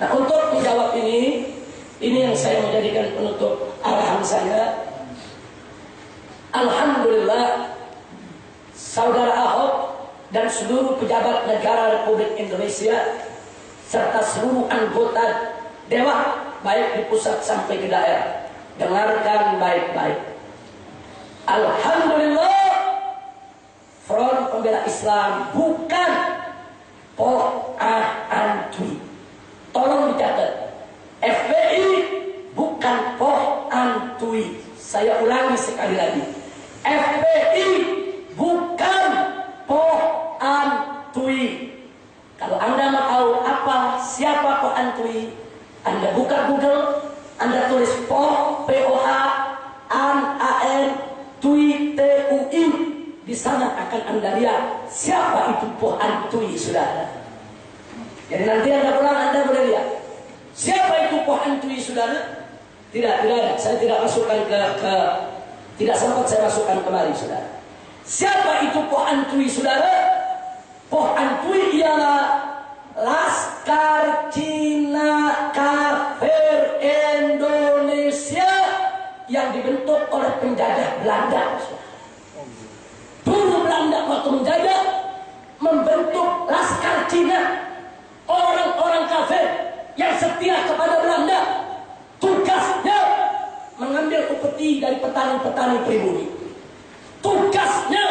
Nah untuk menjawab ini yang saya menjadikan penutup arahan saya. Alhamdulillah, saudara Ahok dan seluruh pejabat negara Republik Indonesia serta seluruh anggota dewan baik di pusat sampai ke daerah, dengarkan baik-baik. Alhamdulillah, front pembela Islam, bukan Po Antwi. Tolong dicatat, FPI bukan Po Antwi. Saya ulangi sekali lagi, FPI bukan Po Antwi. Kalau Anda mau tahu apa siapa Po Antwi, Anda buka Google, Anda tulis POH AN TUI TUI. Di sana akan Anda lihat siapa itu Po Antwi, saudara. Jadi nanti Anda pulang, Anda boleh lihat siapa itu Po Antwi, saudara. Tidak, saya tidak masukkan tidak sempat saya masukkan kemari, saudara. Siapa itu Po Antwi, saudara? Po Antwi ialah Laskar Cina Kafir Indonesia yang dibentuk oleh penjajah Belanda. Dulu Belanda waktu menjajah membentuk Laskar Cina, orang-orang kafir yang setia kepada Belanda. Tugasnya mengambil upeti dari petani-petani pribumi. Tugasnya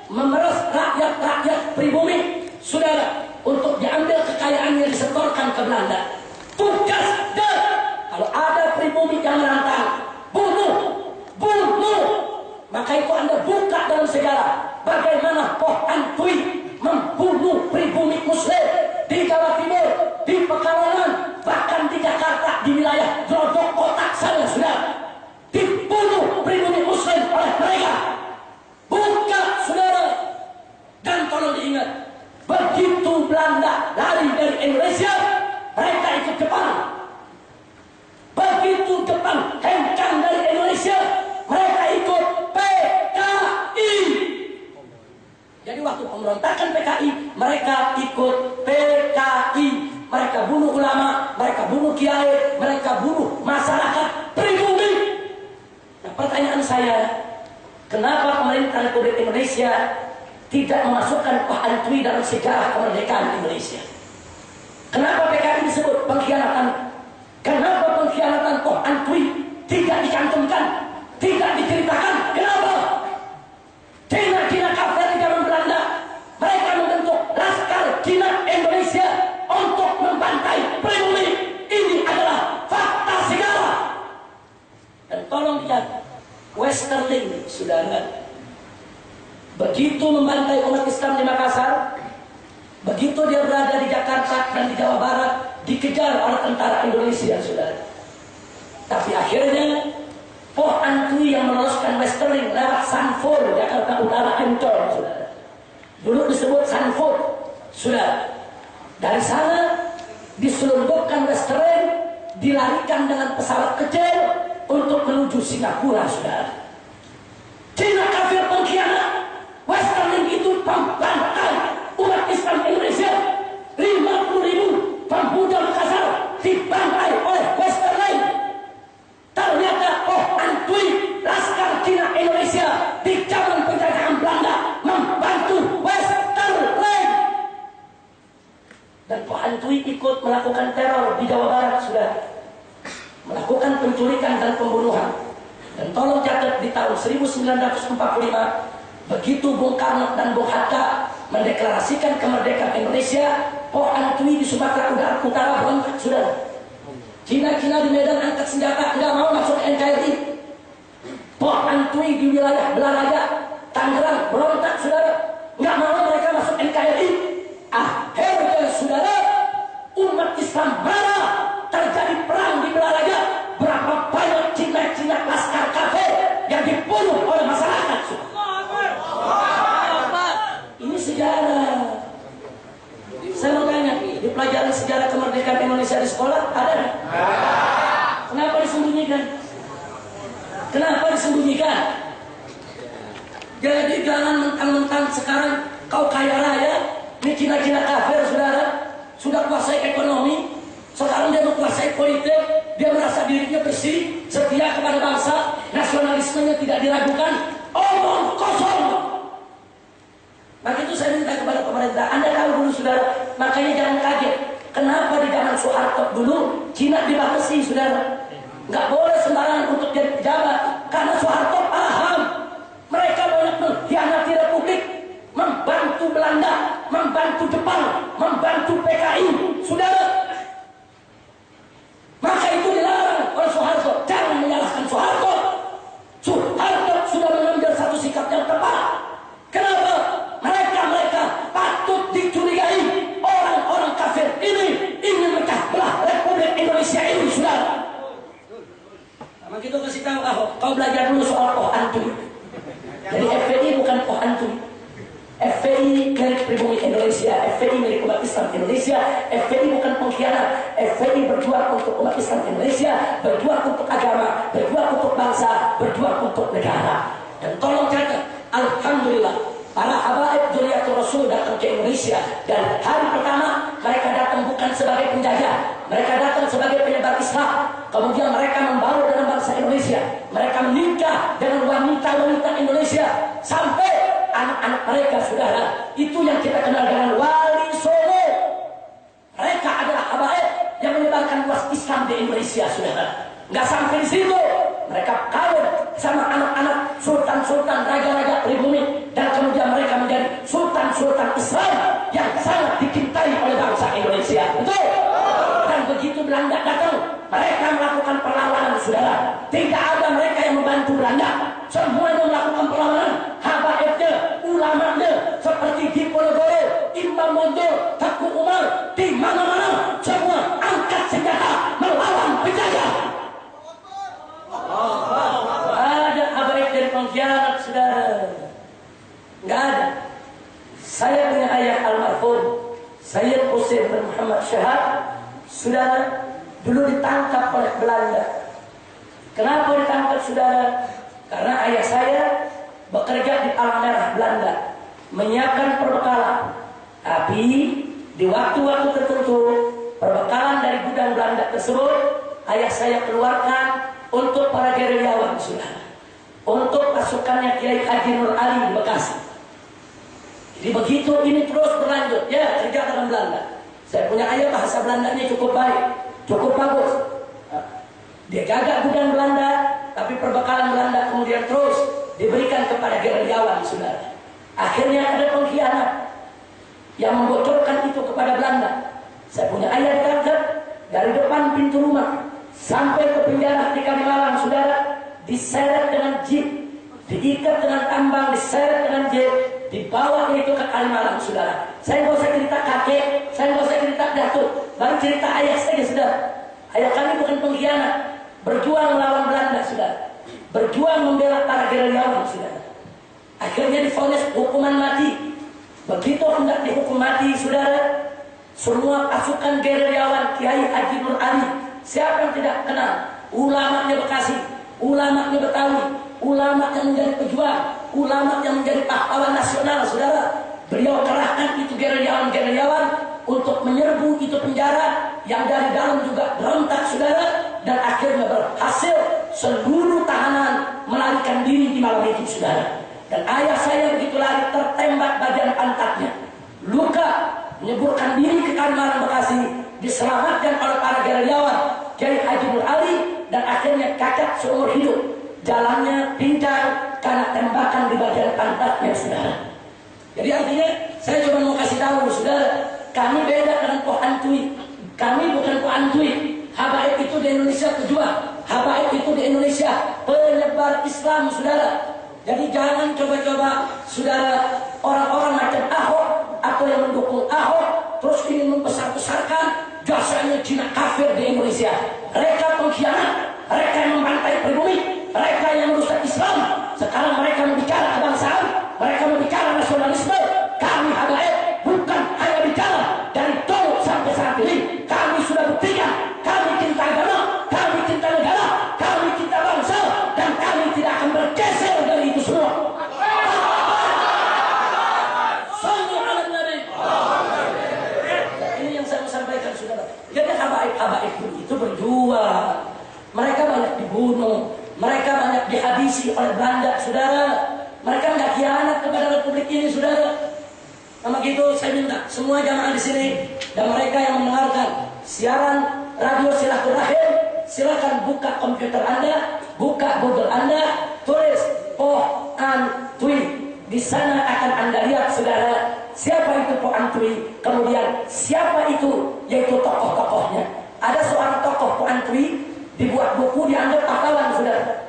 memeras rakyat-rakyat pribumi, saudara, untuk diambil kekayaan yang disetorkan ke Belanda. Tugasnya kalau ada pribumi yang menantang, bunuh. Maka itu Anda buka dalam sejarah bagaimana Po Antwi membunuh pribumi Muslim di Jawa Timur, di Pekalongan, bahkan di Jakarta, di wilayah Glodok Kotak sana, sudah dibunuh pribumi Muslim oleh mereka. Buka, saudara, dan tolong diingat, begitu Belanda lari dari Indonesia, mereka ikut Jepang. Begitu Jepang hengkang dari Indonesia, mereka ikut PKI. Jadi waktu pemberontakan PKI, mereka ikut PKI. Mereka bunuh ulama, mereka bunuh kiai, mereka bunuh masyarakat pribumi. Nah, pertanyaan saya, kenapa pemerintah Republik Indonesia tidak memasukkan Po Antwi dalam sejarah kemerdekaan Indonesia? Kenapa PKI disebut pengkhianatan? Kenapa pengkhianatan Po Antwi tidak dicantumkan, tidak diceritakan? Kenapa? Cina kafir di zaman Belanda, mereka membentuk Laskar Cina Indonesia untuk membantai pribumi. Ini adalah fakta sejarah. Dan tolong dicatat, Westerling, saudara, begitu membantai umat Islam di Makassar, begitu dia berada di Jakarta dan di Jawa Barat, dikejar oleh tentara Indonesia, saudara. Tapi akhirnya Po Antwi yang meneruskan Westerling lewat Sanford, Jakarta Utara, Ancol, saudara. Dulu disebut Sanford, saudara. Dari sana diselundupkan Westerling, dilarikan dengan pesawat kecil untuk menuju Singapura, saudara. Cina kafir pengkhianat, Westerling itu pembantai umat Islam Indonesia. 50.000 pemuda Makassar dibantai oleh Westerling. Ternyata Po Antwi, Laskar Cina Indonesia di zaman penjajahan Belanda membantu Westerling. Dan Po Antwi ikut melakukan teror di Jawa Barat, sudah melakukan penculikan dan pembunuhan. Dan tolong catat, di tahun 1945 begitu Bung Karno dan Bung Hatta mendeklarasikan kemerdekaan Indonesia, Po Antwi di Sumatera Utara berontak, sudah. Cina di Medan angkat senjata, nggak mau masuk NKRI. Po Antwi di wilayah Belaraja, Tangerang berontak, saudara, nggak mau mereka masuk NKRI. Akhirnya, saudara, umat Islam marah, terjadi perang di Belaraja. Berapa banyak Cina Laskar kafir yang dibunuh oleh masyarakat, saudara. Ini sejarah. Saya mau tanya, di pelajaran sejarah kemerdekaan Indonesia di sekolah ada nggak? Kenapa disembunyikan? Kenapa disembunyikan? Jadi jangan mentang-mentang sekarang kau kaya raya, ini Cina kafir, saudara, sudah kuasai ekonomi, sekarang dia menguasai politik, dia merasa dirinya bersih, setia kepada bangsa, nasionalismenya tidak diragukan, omong kosong. Maka itu saya minta kepada pemerintah, Anda tahu dulu, saudara, makanya jangan kaget. Kenapa di zaman Soeharto dulu Cina dibatasi, saudara? Nggak boleh sembarangan untuk jadi pejabat, karena Soeharto paham mereka banyak mengkhianati Republik, membantu membantu Belanda, membantu Jepang, membantu PKI, saudara. Maka itu dilarang oleh Soeharto. Jangan menyalahkan Soeharto. Soeharto sudah mengambil satu sikap yang tepat. Kenapa? Mereka patut dicurigai. Orang-orang kafir ini ingin memecah belah Republik Indonesia ini, saudara. Sama kita kasih tahu Ahok, kau belajar dulu soal poh antui. Jadi FPI bukan poh antui. FPI Klinik Pribumi Indonesia, FPI milik umat Islam Indonesia. FPI bukan pengkhianat. FPI berjuang untuk umat Islam Indonesia, berjuang untuk agama, berjuang untuk bangsa, berjuang untuk negara. Dan tolong catat, alhamdulillah, para habaib Dzurriyyatul Rasul datang ke Indonesia. Dan hari pertama mereka datang bukan sebagai penjajah, mereka datang sebagai penyebar Islam. Kemudian mereka membawa dengan bangsa Indonesia. Mereka menikah dengan wanita-wanita Indonesia sampai anak-anak mereka, saudara. Itu yang kita kenal dengan Wali Songo. Mereka adalah habaib yang menyebarkan luas Islam di Indonesia, saudara. Nggak sampai di situ, mereka kawin sama anak-anak sultan-sultan, raja-raja pribumi, dan kemudian mereka menjadi sultan-sultan Islam yang sangat dicintai oleh bangsa Indonesia. Betul? Dan begitu Belanda datang, mereka melakukan perlawanan, saudara. Tidak ada mereka yang membantu Belanda. Semuanya melakukan perlawanan. Habaibnya, ulamanya, seperti Diponegoro, Imam Bonjol, Teguh Umar, di mana-mana semua angkat senjata melawan penjajah. Ada habaib dari pengkhianat, saudara. Nggak ada. Saya punya ayah almarhum Sayyid Husain bin Muhammad Syahab, saudara, dulu ditangkap oleh Belanda. Kenapa ditangkap, saudara? Karena ayah saya bekerja di Palang Merah Belanda, menyiapkan perbekalan. Tapi di waktu-waktu tertentu, perbekalan dari gudang Belanda tersebut ayah saya keluarkan untuk para gerilyawan, saudara, untuk pasukannya Kiai Haji Nur Ali di Bekasi. Jadi begitu ini terus berlanjut, ya, kerja dengan Belanda. Saya punya ayah bahasa Belandanya cukup baik, cukup bagus. Dia gagak gudang Belanda, tapi perbekalan Belanda kemudian terus diberikan kepada gerilyawan, saudara. Akhirnya ada pengkhianat yang membocorkan itu kepada Belanda. Saya punya ayah ditangkap dari depan pintu rumah sampai ke penjara di Kalimalang, saudara, diseret dengan jeep, diikat dengan tambang, diseret dengan jeep, dibawa itu ke Kalimalang, saudara. Saya nggak usah cerita kakek, saya nggak usah cerita datuk, baru cerita ayah saja, saudara. Ayah kami bukan pengkhianat, berjuang melawan Belanda, saudara, berjuang membela para gerilyawan, saudara. Akhirnya divonis hukuman mati. Begitu hendak dihukum mati, saudara, semua pasukan gerilyawan Kiai Haji Nur Ali, siapa yang tidak kenal? Ulamanya Bekasi, ulamanya Betawi, ulama yang menjadi pejuang, ulama yang menjadi pahlawan nasional, saudara. Beliau kerahkan itu gerilyawan-gerilyawan untuk menyerbu itu penjara yang dari dalam juga berontak, saudara. Dan akhirnya berhasil seluruh tahanan melarikan diri di malam itu, saudara. Dan ayah saya begitu lari tertembak bagian pantatnya, luka, menyeburkan diri ke Kalimalang Bekasi, diselamatkan oleh para gerilyawan Kiai Haji Nur Ali, dan akhirnya cacat seumur hidup. Jalannya pincang karena tembakan di bagian pantatnya, saudara. Jadi artinya saya cuma mau kasih tahu, saudara, kami beda dengan Poh Antui. Kami bukan Poh Antui. Habaib itu di Indonesia pejuang, habaib itu di Indonesia penyebar Islam, saudara. Jadi jangan coba-coba, saudara, orang-orang macam Ahok atau yang mendukung Ahok terus ingin membesar-besarkan jasanya Cina kafir di Indonesia. Mereka pengkhianat, mereka yang membantai pribumi, mereka yang merusak Islam. Sekarang mereka membicara kebangsaan, mereka membicara nasionalisme. Kami habaib bukan hanya bicara dari dulu sampai saat ini. Kami sudah buktikan, kami cinta agama, kami cinta negara, kami cinta bangsa, dan kami tidak akan bergeser dari itu semua. Sallu ala Nabi. Ini yang saya mau sampaikan, saudara. Jadi habaib itu berjuang. Mereka banyak dibunuh, mereka banyak dihabisi oleh Belanda, saudara. Mereka nggak khianat kepada Republik ini, saudara. Sama gitu saya minta semua jamaah di sini dan mereka yang mendengarkan siaran radio Silaturahim, silakan buka komputer Anda, buka Google Anda, tulis Poh Antui. Di sana akan Anda lihat, saudara, siapa itu Po Antwi, kemudian siapa itu, yaitu tokoh-tokohnya. Ada seorang tokoh Po Antwi dibuat buku, dianggap pahlawan, saudara.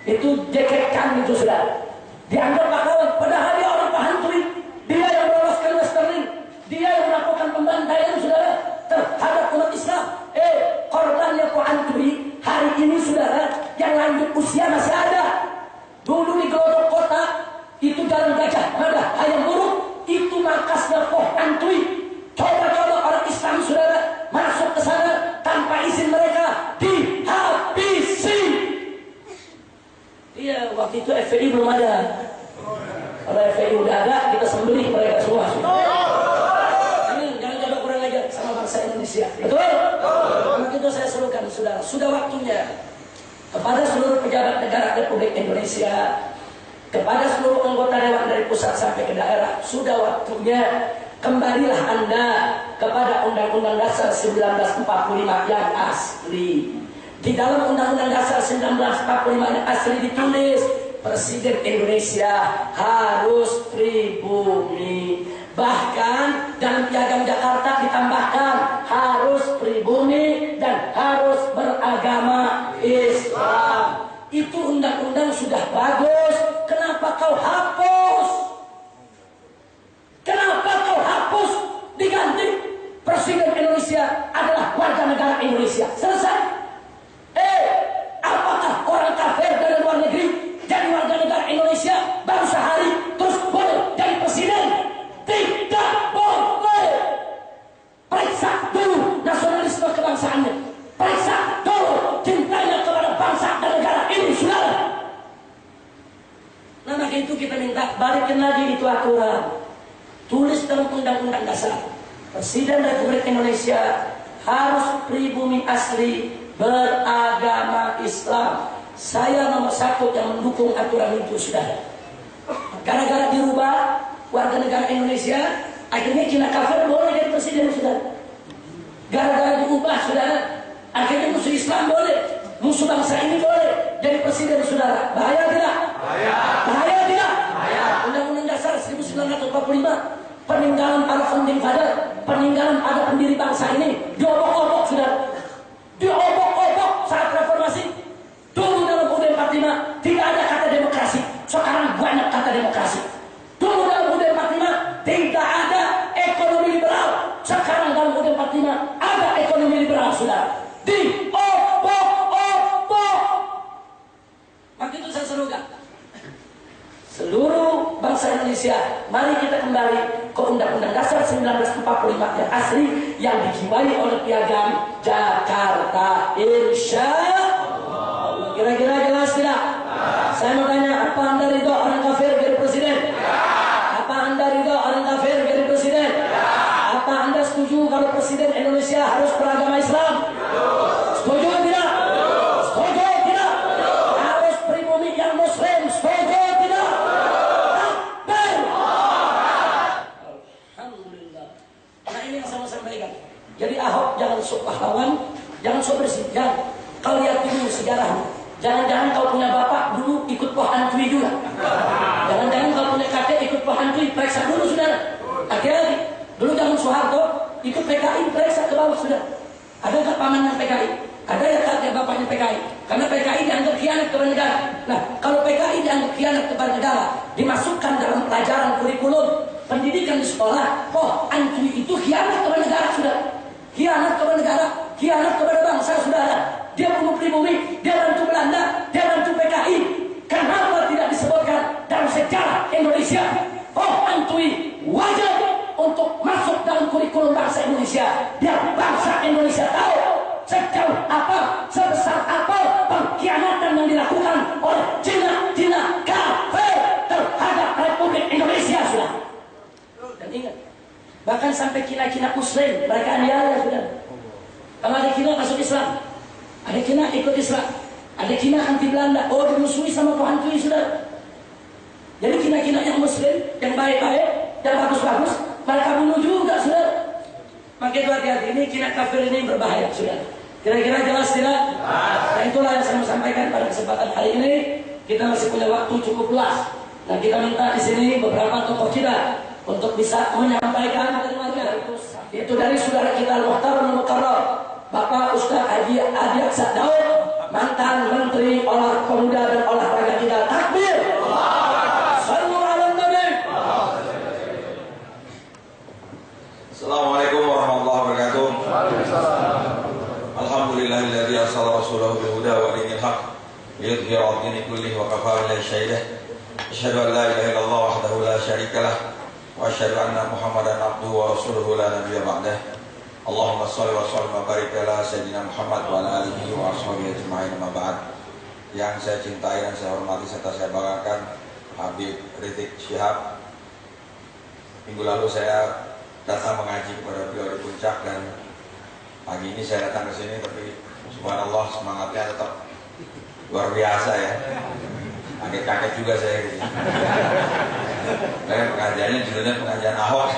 Itu Jacket Chan itu, saudara, dianggap pahlawan, padahal dia orang Po Antwi. Dia yang meloloskan Westerling, dia yang melakukan pembantaian, saudara, terhadap umat Islam. Korbannya Po Antwi hari ini, saudara, yang lanjut usia masih ada. Dulu di Gelodok Kota itu Jalan Gajah Mada, Hayam Buruk, itu markasnya Po Antwi. Coba-coba orang Islam, saudara, masuk ke sana tanpa izin mereka, dihabisi. Iya, waktu itu FPI belum ada. Kalau FPI udah ada, kita sembelih mereka semua. Jangan coba kurang ajar sama bangsa Indonesia. Betul? Maka itu saya serukan, saudara, sudah waktunya kepada seluruh pejabat negara Republik Indonesia, kepada seluruh anggota dewan dari pusat sampai ke daerah, sudah waktunya kembalilah Anda kepada Undang-Undang Dasar 1945 yang asli. Di dalam Undang-Undang Dasar 1945 yang asli ditulis Presiden Indonesia harus pribumi. Bahkan dalam Piagam Jakarta ditambahkan harus pribumi dan harus beragama Islam. Itu undang-undang sudah bagus. Kenapa kau hapus? Kenapa kau hapus? Diganti Presiden Indonesia adalah warga negara Indonesia. Selesai. Apakah orang kafir dari luar negeri jadi warga negara Indonesia baru sehari terus boleh jadi presiden? Tidak boleh. Periksa dulu nasionalisme kebangsaannya. Periksa dulu cintanya kepada bangsa dan negara ini, saudara. Nah, maka itu kita minta balikin lagi itu aturan. Tulis dalam Undang-Undang Dasar, Presiden Republik Indonesia harus pribumi asli beragama Islam. Saya nomor 1 yang mendukung aturan itu, saudara. Gara-gara dirubah warga negara Indonesia, akhirnya Cina kafir boleh jadi presiden, saudara. Gara-gara diubah, saudara, akhirnya musuh Islam boleh, musuh bangsa ini boleh jadi presiden, saudara. Bahaya tidak? Bahaya tidak? Undang-Undang Dasar 1945, peninggalan para founding father, peninggalan para pendiri bangsa ini diobok-obok, saudara. Diobok-obok saat reformasi. Dulu dalam UUD 45 tidak ada kata demokrasi, sekarang banyak kata demokrasi. Dulu dalam UUD 45 tidak ada ekonomi liberal, sekarang dalam UUD 45 ada ekonomi liberal, saudara. Diobok-obok. Maka itu saya serukan seluruh bangsa Indonesia, mari kita kembali ke Undang-Undang Dasar 1945 yang asli, yang dijiwai oleh Piagam Jakarta. Insya Allah. Kira-kira jelas tidak? Saya mau tanya, apa Anda ridho orang kafir jadi presiden? Apa Anda ridho orang kafir jadi presiden? Apa Anda setuju kalau presiden Indonesia harus beragama Islam? Setuju tidak? Setuju tidak? Harus pribumi yang Muslim? Setuju? Jadi Ahok jangan sok pahlawan, jangan sok bersih. Jangan. Kau lihat dulu sejarahnya. Jangan-jangan kau punya bapak dulu ikut Po Antwi juga. Jangan-jangan kau punya kakek ikut Po Antwi. Periksa dulu, saudara. Hati-hati. Dulu zaman Soeharto ikut PKI, periksa ke bawah, saudara. Ada nggak pamannya PKI? Ada ya kakek bapaknya PKI? Karena PKI dianggap khianat kepada negara. Nah, kalau PKI dianggap khianat kepada negara, dimasukkan dalam pelajaran kurikulum pendidikan di sekolah, Po Antwi itu khianat kepada negara, saudara. Khianat kepada negara, khianat kepada bangsa, saudara. Dia bunuh pribumi, dia bantu Belanda, dia bantu PKI. Kenapa tidak disebutkan dalam sejarah Indonesia? Po Antwi wajib untuk masuk dalam kurikulum bangsa Indonesia, biar bangsa Indonesia tahu sejauh apa, sebesar apa pengkhianatan yang dilakukan oleh Cina kafir terhadap Republik Indonesia, saudara. Dan ingat, bahkan sampai Cina Muslim mereka aniaya, saudara. Kalau ada Cina masuk Islam, ada Cina ikut Islam, ada Cina anti Belanda, oh dimusuhi sama Po Antwi, saudara. Jadi Cina yang Muslim, yang baik-baik, yang bagus-bagus, mereka bunuh juga, saudara. Maka itu hati-hati, ini Cina kafir ini berbahaya, saudara. Kira-kira jelas tidak? Nah, itulah yang saya mau sampaikan pada kesempatan hari ini. Kita masih punya waktu cukup luas. Nah, kita minta di sini beberapa tokoh kita untuk bisa menyampaikan itu dari saudara kita Al-Muhtaram Al-Mukarram Bapak Ustaz Haji Adi Aksa Daud, mantan Menteri Pemuda dan Olahraga kita. Takbir. Sallu ala Nabi. Assalamualaikum warahmatullahi wabarakatuh. Alhamdulillahilladzi arsala rasulahu bil huda wa dinil haq liyudhhirahu 'ala dini kullihi wa kafa billahi shahidah. Asyhadu an la ilaha illallah wahdahu la syarika lah wa asyhadu anna Muhammadan abduhu wa rasuluhu la nabiyya ba'dah. Allahumma shalli wa sallim wa barik ala sayyidina Muhammad wa ala alihi wa ashabihi ajma'in amma ba'd. Yang saya cintai dan saya hormati serta saya banggakan Habib Rizik Syihab. Minggu lalu saya datang mengaji kepada beliau di Puncak dan pagi ini saya datang ke sini, tapi subhanallah semangatnya tetap luar biasa ya. Kaget-kaget juga saya gitu. Kayak pengajiannya judulnya pengajian Ahok.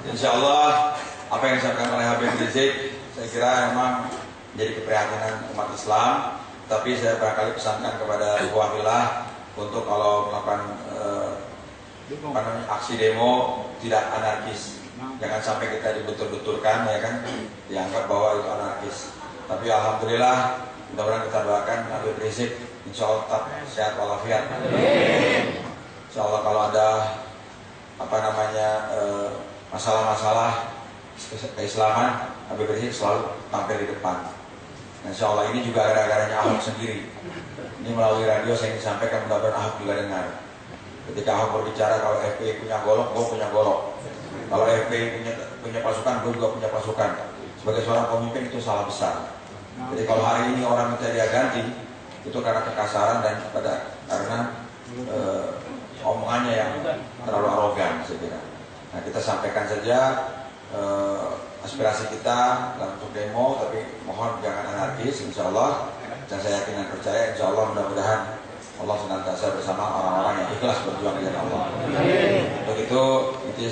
Insya Allah apa yang disampaikan oleh Habib Rizik saya kira memang menjadi keprihatinan umat Islam. Tapi saya barangkali pesankan kepada ikhwah untuk kalau melakukan aksi demo tidak anarkis. Jangan sampai kita dibetul-betulkan ya kan, dianggap bahwa itu anarkis. Tapi alhamdulillah mudah-mudahan kita doakan Habib Rizik insya Allah tetap sehat walafiat. Insya Allah kalau ada masalah-masalah keislaman, Habib Rizik selalu tampil di depan. Insya Allah ini juga gara-garanya Ahok sendiri. Ini melalui radio saya ingin sampaikan, mudah-mudahan Ahok juga dengar. Ketika Ahok berbicara kalau FPI punya golok, gue punya golok. Kalau FPI punya pasukan, gue juga punya pasukan. Sebagai seorang pemimpin itu salah besar. Jadi kalau hari ini orang minta dia ganti, itu karena kekasaran dan karena omongannya yang terlalu arogan saya kira. Nah kita sampaikan saja aspirasi kita dalam bentuk demo, tapi mohon jangan anarkis insya Allah. Dan saya yakin dan percaya insya Allah mudah-mudahan Allah senantiasa bersama orang-orang yang ikhlas berjuang dengan Allah. Untuk itu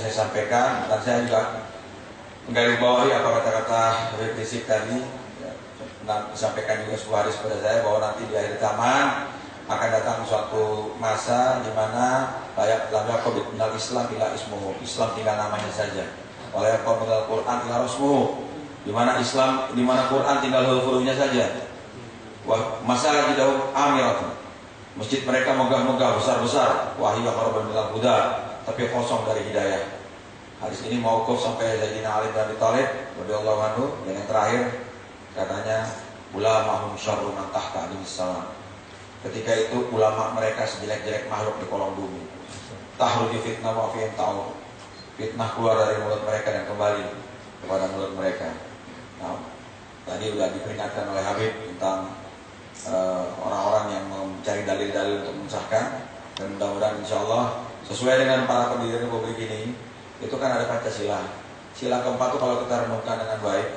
saya sampaikan, dan saya juga menggarisbawahi apa kata-kata Habib Rizik tadi, disampaikan juga sebuah hadis pada saya bahwa nanti di akhir zaman akan datang suatu masa di mana layak labaqabit minal Islam ila ismuhu. Islam tinggal namanya saja. Layak qabidal Quran ila rasmuhu. Di mana Islam, di mana Quran tinggal huruf-hurufnya saja. Masalah jauh amiratun. Masjid mereka megah-megah, besar-besar. Wahiyya kharaban minal huda, tapi kosong dari hidayah. Hadis ini mauquf sampai Sayyidina Ali bin Abi Thalib radhiyallahu anhu. Dan yang terakhir katanya ulamahum syarrun man tahta anis salam. Ketika itu ulama mereka sejelek-jelek makhluk di kolong bumi. Tahruju fitnah wa fihim ta'ud. Fitnah keluar dari mulut mereka dan kembali kepada mulut mereka. Nah, tadi sudah diperingatkan oleh Habib tentang orang-orang yang mencari dalil-dalil untuk mensahkan. Dan mudah-mudahan insya Allah sesuai dengan para pendiri Republik ini, itu kan ada Pancasila. Sila keempat itu kalau kita renungkan dengan baik,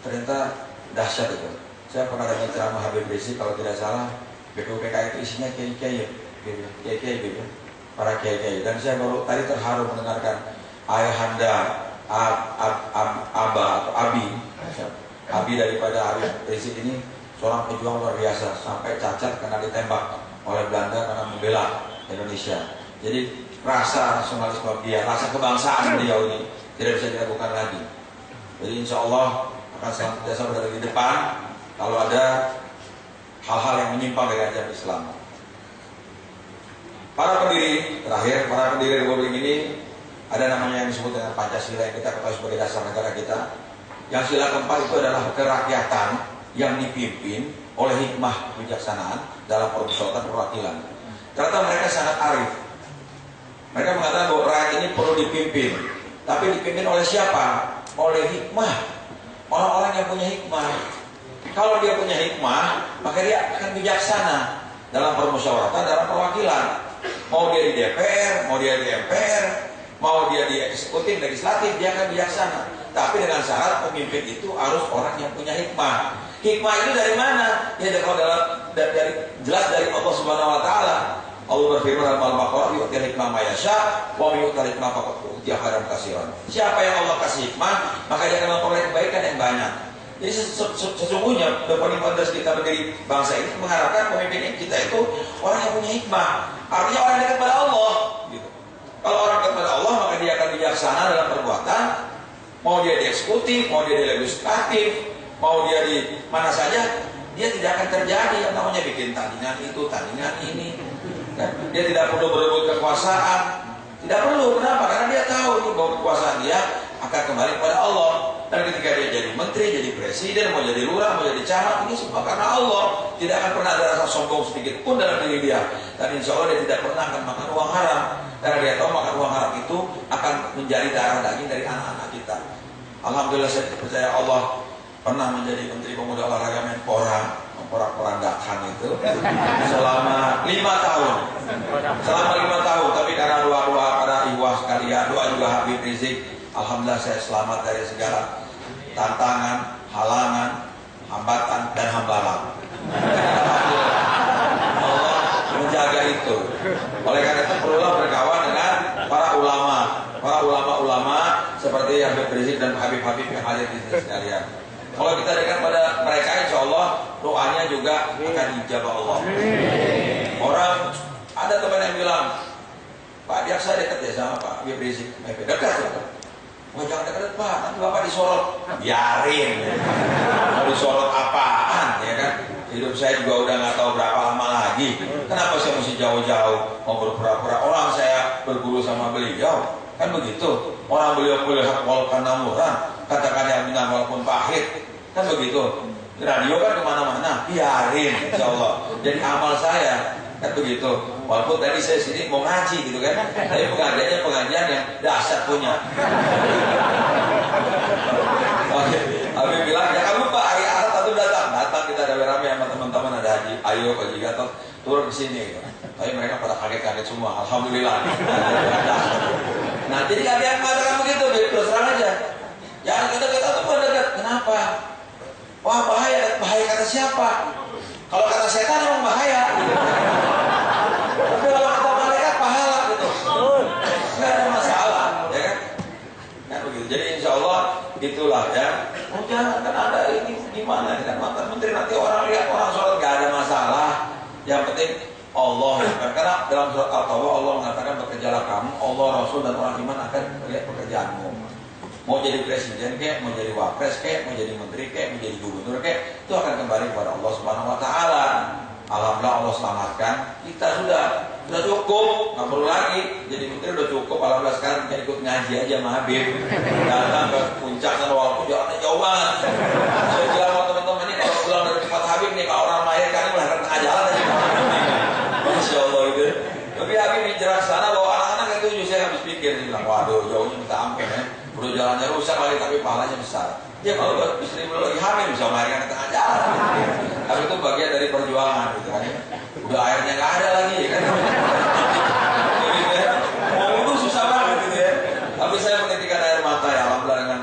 ternyata dahsyat itu. Saya pernah dengar ceramah Habib Rizik kalau tidak salah, BPUPK itu isinya kiai-kiai gitu, para kiai-kiai. Dan saya baru tadi terharu mendengarkan ayahanda Aba atau Abi daripada Habib Rizik ini seorang pejuang luar biasa, sampai cacat karena ditembak oleh Belanda karena membela Indonesia. Jadi rasa nasionalisme dia, rasa kebangsaan beliau ini tidak bisa dilakukan lagi. Jadi insya Allah akan senantiasa berada di depan kalau ada hal-hal yang menyimpang dari ajaran Islam. Para pendiri Republik ini ada namanya yang disebut dengan Pancasila yang kita ketahui sebagai dasar negara kita. Yang sila keempat itu adalah kerakyatan yang dipimpin oleh hikmah kebijaksanaan dalam permusyawaratan perwakilan. Ternyata mereka sangat arif. Mereka mengatakan bahwa rakyat ini perlu dipimpin, tapi dipimpin oleh siapa? Oleh hikmah. Orang-orang yang punya hikmah. Kalau dia punya hikmah, maka dia akan bijaksana dalam permusyawaratan, dalam perwakilan. Mau dia di DPR, mau dia di MPR, mau dia di eksekutif, legislatif, dia akan bijaksana. Tapi dengan syarat pemimpin itu harus orang yang punya hikmah. Hikmah itu dari mana? Ya jelas dari Allah Subhanahu Wa Taala. Allah berfirman dalam Al-Baqarah, "Yu'til hikmah ma yasha, wa may yu'tal hikmah faqad utiya khairan katsiran." Siapa yang Allah kasih hikmah, maka dia akan memperoleh kebaikan yang banyak. Jadi sesungguhnya the founding fathers kita menjadi bangsa ini mengharapkan pemimpin kita itu orang yang punya hikmah. Artinya orang yang dekat pada Allah. bijaksana dalam perbuatan, mau dia di eksekutif, mau dia di legislatif, mau dia di mana saja, dia tidak akan terjadi yang namanya bikin tandingan itu, tandingan ini. Dia tidak perlu berebut kekuasaan, tidak perlu. Kenapa? Karena dia tahu itu bahwa kekuasaan dia akan kembali kepada Allah. Dan ketika dia jadi menteri, jadi presiden, mau jadi lurah, mau jadi camat, ini semua karena Allah. Tidak akan pernah ada rasa sombong sedikit pun dalam diri dia. Dan insya Allah dia tidak pernah akan makan uang haram. Karena dia tahu makan uang haram itu akan menjadi darah daging dari anak-anak kita. Alhamdulillah saya percaya Allah pernah menjadi Menteri Pemuda Olahraga Menpora, memporak-porandakan itu selama 5 tahun. Selama 5 tahun, tapi karena doa-doa para ikhwah sekalian, doa juga Habib Rizik, alhamdulillah saya selamat dari segala tantangan, halangan, hambatan dan hambalang. Allah menjaga itu. Oleh karena itu perlulah berkawan dengan para ulama seperti Habib Rizik dan Habib-habib yang hadir di sini sekalian. Kalau kita dekat pada mereka, insya Allah doanya juga akan dijabah Allah. Orang ada teman yang bilang, Pak Diak saya dekat ya sama Pak Habib Rizik. Dekat ya Pak. Wah jangan dekat Pak, nanti Bapak disorot. Biarin. Mau disorot apaan ya kan? Hidup saya juga udah nggak tahu berapa lama lagi. Kenapa saya mesti jauh-jauh mau berpura-pura? Orang saya berguru sama beliau. Kan begitu. Orang beliau hak walaupun namuran, katakan yang benar walaupun pahit. Kan begitu. Radio kan kemana-mana. Biarin insya Allah. Jadi amal saya kan begitu. Walaupun tadi saya sini mau ngaji gitu kan, tapi pengajiannya pengajian yang dahsyat punya. Oke, Habib bilang jangan lupa hari Ahad atau datang kita ada rame sama teman-teman, ada Haji Ayo, Haji Gatot turun ke sini. Gitu. Tapi mereka pada kaget-kaget semua. Alhamdulillah. Nah jadi kalian mengatakan begitu, terus terang aja. Jangan kata-kata tuh dekat. Kenapa? Wah bahaya kata siapa? Kalau kata setan emang bahaya. Tapi kalau kata malaikat pahala gitu. Nggak ada masalah, ya kan? Nah begitu. Jadi insya Allah itulah ya. Oh jangan kan ada ini gimana kan mantan menteri nanti orang lihat orang sholat nggak ada masalah. Yang penting Allah ya kan? Karena dalam surat Al-Tawbah Allah mengatakan bekerjalah kamu, Allah Rasul dan orang iman akan melihat pekerjaanmu. Mau jadi presiden kek, mau jadi wapres kek, mau jadi menteri kek, mau jadi gubernur kek, itu akan kembali kepada Allah Subhanahu Wa Taala. Alhamdulillah Allah selamatkan kita sudah cukup, nggak perlu lagi jadi menteri udah cukup. Alhamdulillah sekarang kita ikut ngaji aja sama Habib, datang ke puncak dan walaupun jalannya jauh banget. Saya bilang sama teman-teman ini kalau pulang dari tempat Habib nih, kalau orang melahirkan ini melahirkan tengah jalan aja. Masya Allah gitu. Tapi Habib bicara sana bahwa anak-anak itu saya habis pikir, dia bilang waduh jauhnya minta ampun ya. Udah jalannya rusak lagi tapi pahalanya besar. Ya kalau istri belum lagi hamil bisa melahirkan di tengah jalan. Tapi itu bagian dari perjuangan gitu kan. Udah airnya nggak ada lagi ya kan. Gitu ya. Mau wudhu susah banget gitu ya. Tapi saya menitikan air mata ya alhamdulillah dengan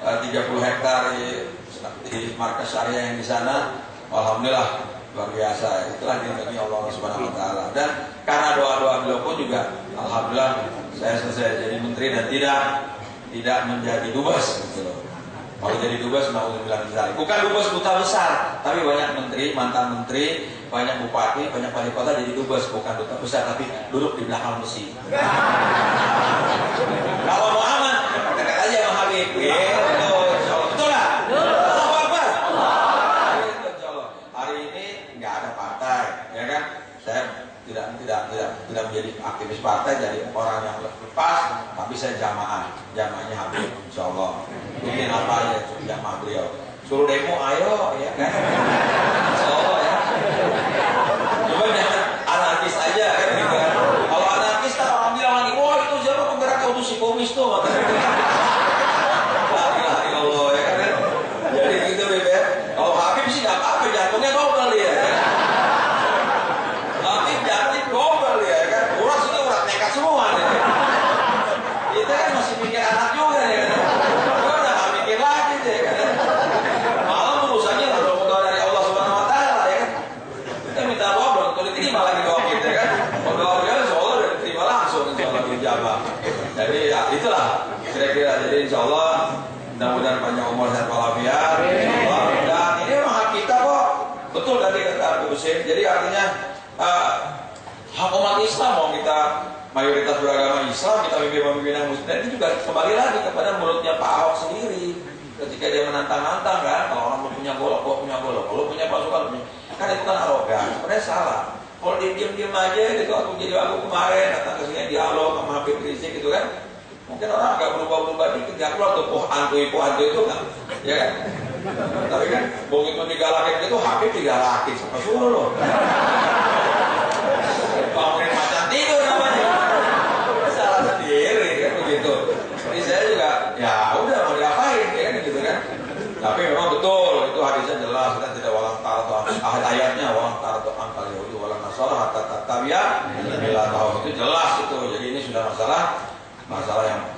30 hektar di markas syariah yang di sana. Alhamdulillah luar biasa. Itulah bagi Allah Subhanahu Wa Taala. Dan karena doa-doa beliau pun juga alhamdulillah saya selesai jadi menteri dan tidak menjadi dubes gitu loh. Kalau jadi dubes bukan dubes duta besar, tapi banyak menteri, mantan menteri, banyak bupati, banyak wali kota jadi dubes, bukan duta besar tapi duduk di belakang besi. Kalau mau aman, dekat aja sama Habib. Betul nggak? Allahu Akbar. Hari ini nggak ada partai, ya kan? Saya tidak menjadi aktivis partai, jadi orang yang lepas, tapi saya jamaahnya Habib, insya Allah. Bikin apa aja jamaah beliau. Suruh demo, ayo, ya kan? Insya Allah ya. Cuma jangan anarkis aja, kan? Gitu, kan? Kalau anarkis, kan orang bilang lagi, wah itu siapa penggerak untuk si komis tuh? Allah ya kan? Jadi gitu, ya. Kalau Habib sih nggak apa-apa, jantungnya double dia. Ya. Semua nih. Kita kan masih mikir anak juga ya kan. Kita udah gak mikir lagi deh kan. Malah urusannya langsung doa dari Allah Subhanahu Wa Taala ya kan. Kita minta doa belum tentu diterima lagi doa kita kan. Kalau doa dia insya Allah udah diterima langsung, insya Allah dijabah. Jadi ya itulah kira-kira. Jadi insya Allah mudah-mudahan panjang umur sehat walafiat. Dan ini memang hak kita kok. Betul tadi kata Abu Husain. Jadi artinya hak umat Islam mau kita mayoritas beragama Islam, kita pemimpin yang muslim, itu juga kembali lagi kepada mulutnya Pak Ahok sendiri. Ketika dia menantang-nantang kan, kalau orang mau punya golok, kok punya golok, kalau punya pasukan, kan itu kan arogan. Sebenarnya salah. Kalau dia diam-diam aja gitu, aku kemarin datang ke sini dialog sama Habib Rizik gitu kan, mungkin orang agak berubah-ubah dikit, nggak keluar tuh poh hantu itu kan, ya kan? Tapi kan begitu digalakin itu Habib digalakin sama suruh loh. Bangunin macan tidur namanya, salah sendiri kan begitu. Jadi saya juga ya udah mau diapain ya kan gitu kan. Tapi memang betul itu hadisnya jelas, kita tidak walang tarto ayatnya walang tarto angkal Yahudi walang Nasara hatta tatabia bila tahu itu jelas itu. Jadi ini sudah masalah yang masalah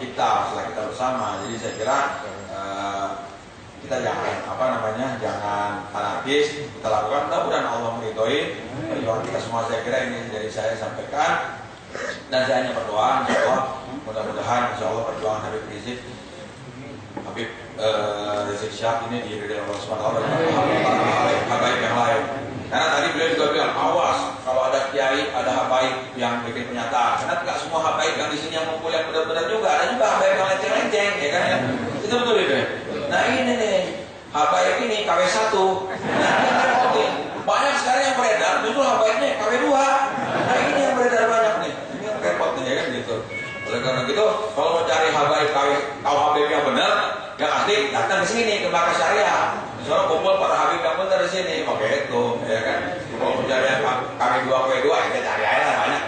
kita bersama. Jadi saya kira kita jangan anarkis, kita lakukan, mudah-mudahan Allah meridhoi perjuangan kita semua. Saya kira ini dari saya sampaikan, dan saya hanya berdoa insya Allah mudah-mudahan insya Allah perjuangan Habib Rizik Syihab ini diridhoi Allah Subhanahu wa taala habaib yang lain. Karena tadi beliau juga bilang awas kalau ada kiai, ada habaib yang bikin pernyataan. Karena tidak semua habaib yang di sini yang ngumpul yang benar-benar juga, ada juga habaib yang lenceng-lenceng, ya kan ya. Itu betul itu. Nah ini nih habaib ini KW1. Nah ini repotin. Banyak sekarang yang beredar, justru habaibnya KW2. Nah ini yang beredar banyak nih. Ini yang repot nih ya kan gitu. Oleh karena gitu, kalau mau cari habaib habaib yang benar, yang asli datang ke sini ke Bakas Syariah. Misalnya kumpul para habib yang benar di sini, pakai itu, ya kan? Kalau mau cari KW2 kita cari aja lah banyak.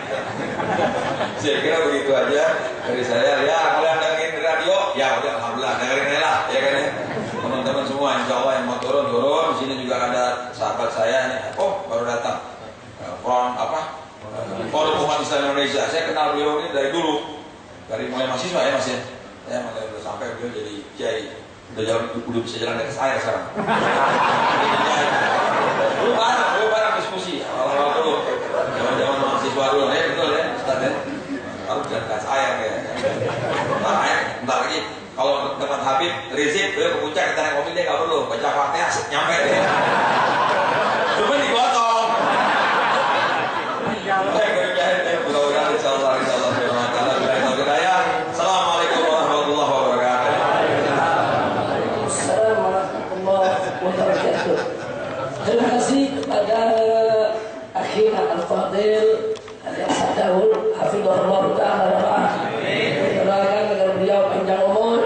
Saya kira begitu aja dari saya. Ya kalau yang dengerin di radio, ya udah alhamdulillah dengerin aja lah, ya kan ya. Teman-teman semua, insya Allah yang mau turun. Di sini juga ada sahabat saya nih. Oh baru datang. Forum Umat Islam Indonesia. Saya kenal beliau ini dari dulu, dari mulai mahasiswa ya Mas ya. Saya udah sampai beliau jadi kiai. Udah bisa jalan dari saya sekarang. Dulu bareng diskusi awal-awal dulu. Zaman mahasiswa dulu ya, betul ya Ustaz ya. Harus jalan dari saya kayak. Bentar lagi kalau teman Habib Rizik beliau ke puncak kita naik mobil dia nggak perlu baca Fatihah nyampe deh. Cuma digotong. Mudah-mudahan insyaallah Assalamualaikum warahmatullahi wabarakatuh. Assalamualaikum warahmatullahi wabarakatuh. Terima kasih kepada akhirnya Al-Fadil Al-Sadaul Hafizahullah Ta'ala. Doakan agar beliau panjang umur,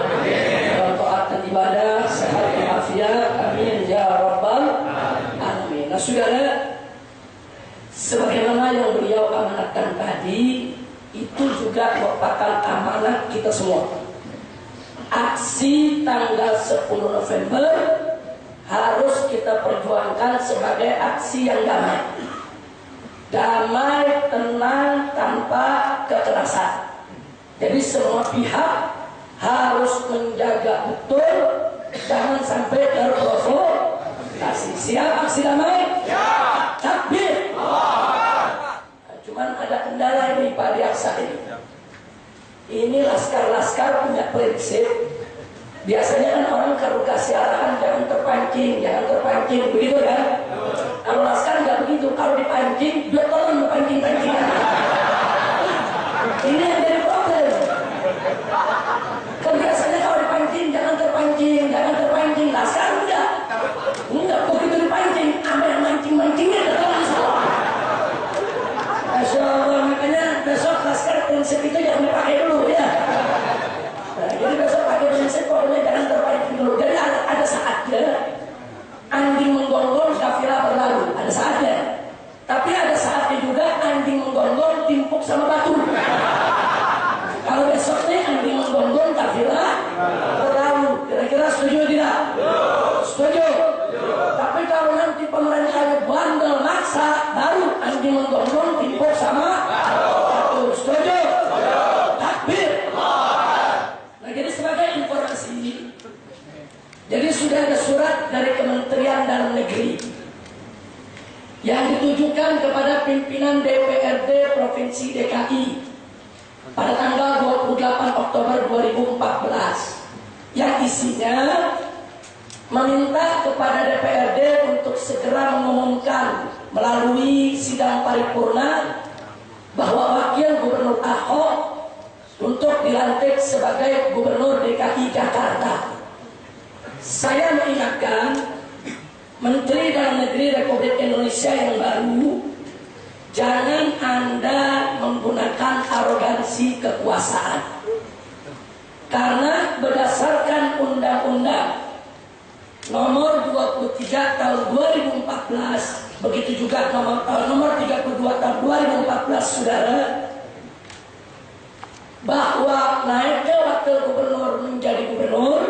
taat dan ibadah, sehat dan afiat. Amin ya rabbal alamin. Nah saudara, sebagaimana yang beliau amanatkan tadi, itu juga merupakan amanat kita semua. Aksi tanggal 10 November harus kita perjuangkan sebagai aksi yang damai, tenang, tanpa kekerasan. Jadi semua pihak harus menjaga betul, jangan sampai terprovokasi. Siap aksi damai? Siap. Takbir. Cuman ada kendala ini Pak Diaksa ini. Ini laskar-laskar punya prinsip. Biasanya kan orang kalau kasih arahan jangan terpancing, begitu kan? Kalau laskar nggak begitu, kalau dipancing, dia tolong pancing-pancingan. Ini yang jadi problem. Kan biasanya kalau dipancing jangan terpancing, laskar enggak begitu dipancing, apa yang mancing-mancingnya datang semua. Masya Allah, makanya besok laskar prinsip itu jangan dipakai dulu ya. Nah, jadi besok pakai prinsip pokoknya jangan terpancing dulu. Jadi ada saatnya anjing menggonggong kafilah berlalu, ada saatnya. Tapi ada saatnya juga anjing menggonggong timpuk sama batu. Kalau besok nih anjing menggonggong kafilah berlalu, kira-kira setuju tidak? Setuju. Tapi kalau nanti pemerintahnya bandel maksa, baru anjing menggonggong timpuk sama batu. Setuju? Takbir. Nah jadi sebagai informasi, jadi sudah ada surat dari Kementerian Dalam Negeri yang ditujukan kepada pimpinan DPRD Provinsi DKI pada tanggal 28 Oktober 2014 yang isinya meminta kepada DPRD untuk segera mengumumkan melalui sidang paripurna bahwa wakil Gubernur Ahok untuk dilantik sebagai Gubernur DKI Jakarta. Saya mengingatkan Menteri Dalam Negeri Republik Indonesia yang baru, jangan Anda menggunakan arogansi kekuasaan. Karena berdasarkan Undang-Undang Nomor 23 Tahun 2014, begitu juga Nomor 32 Tahun 2014, saudara, bahwa naiknya wakil gubernur menjadi gubernur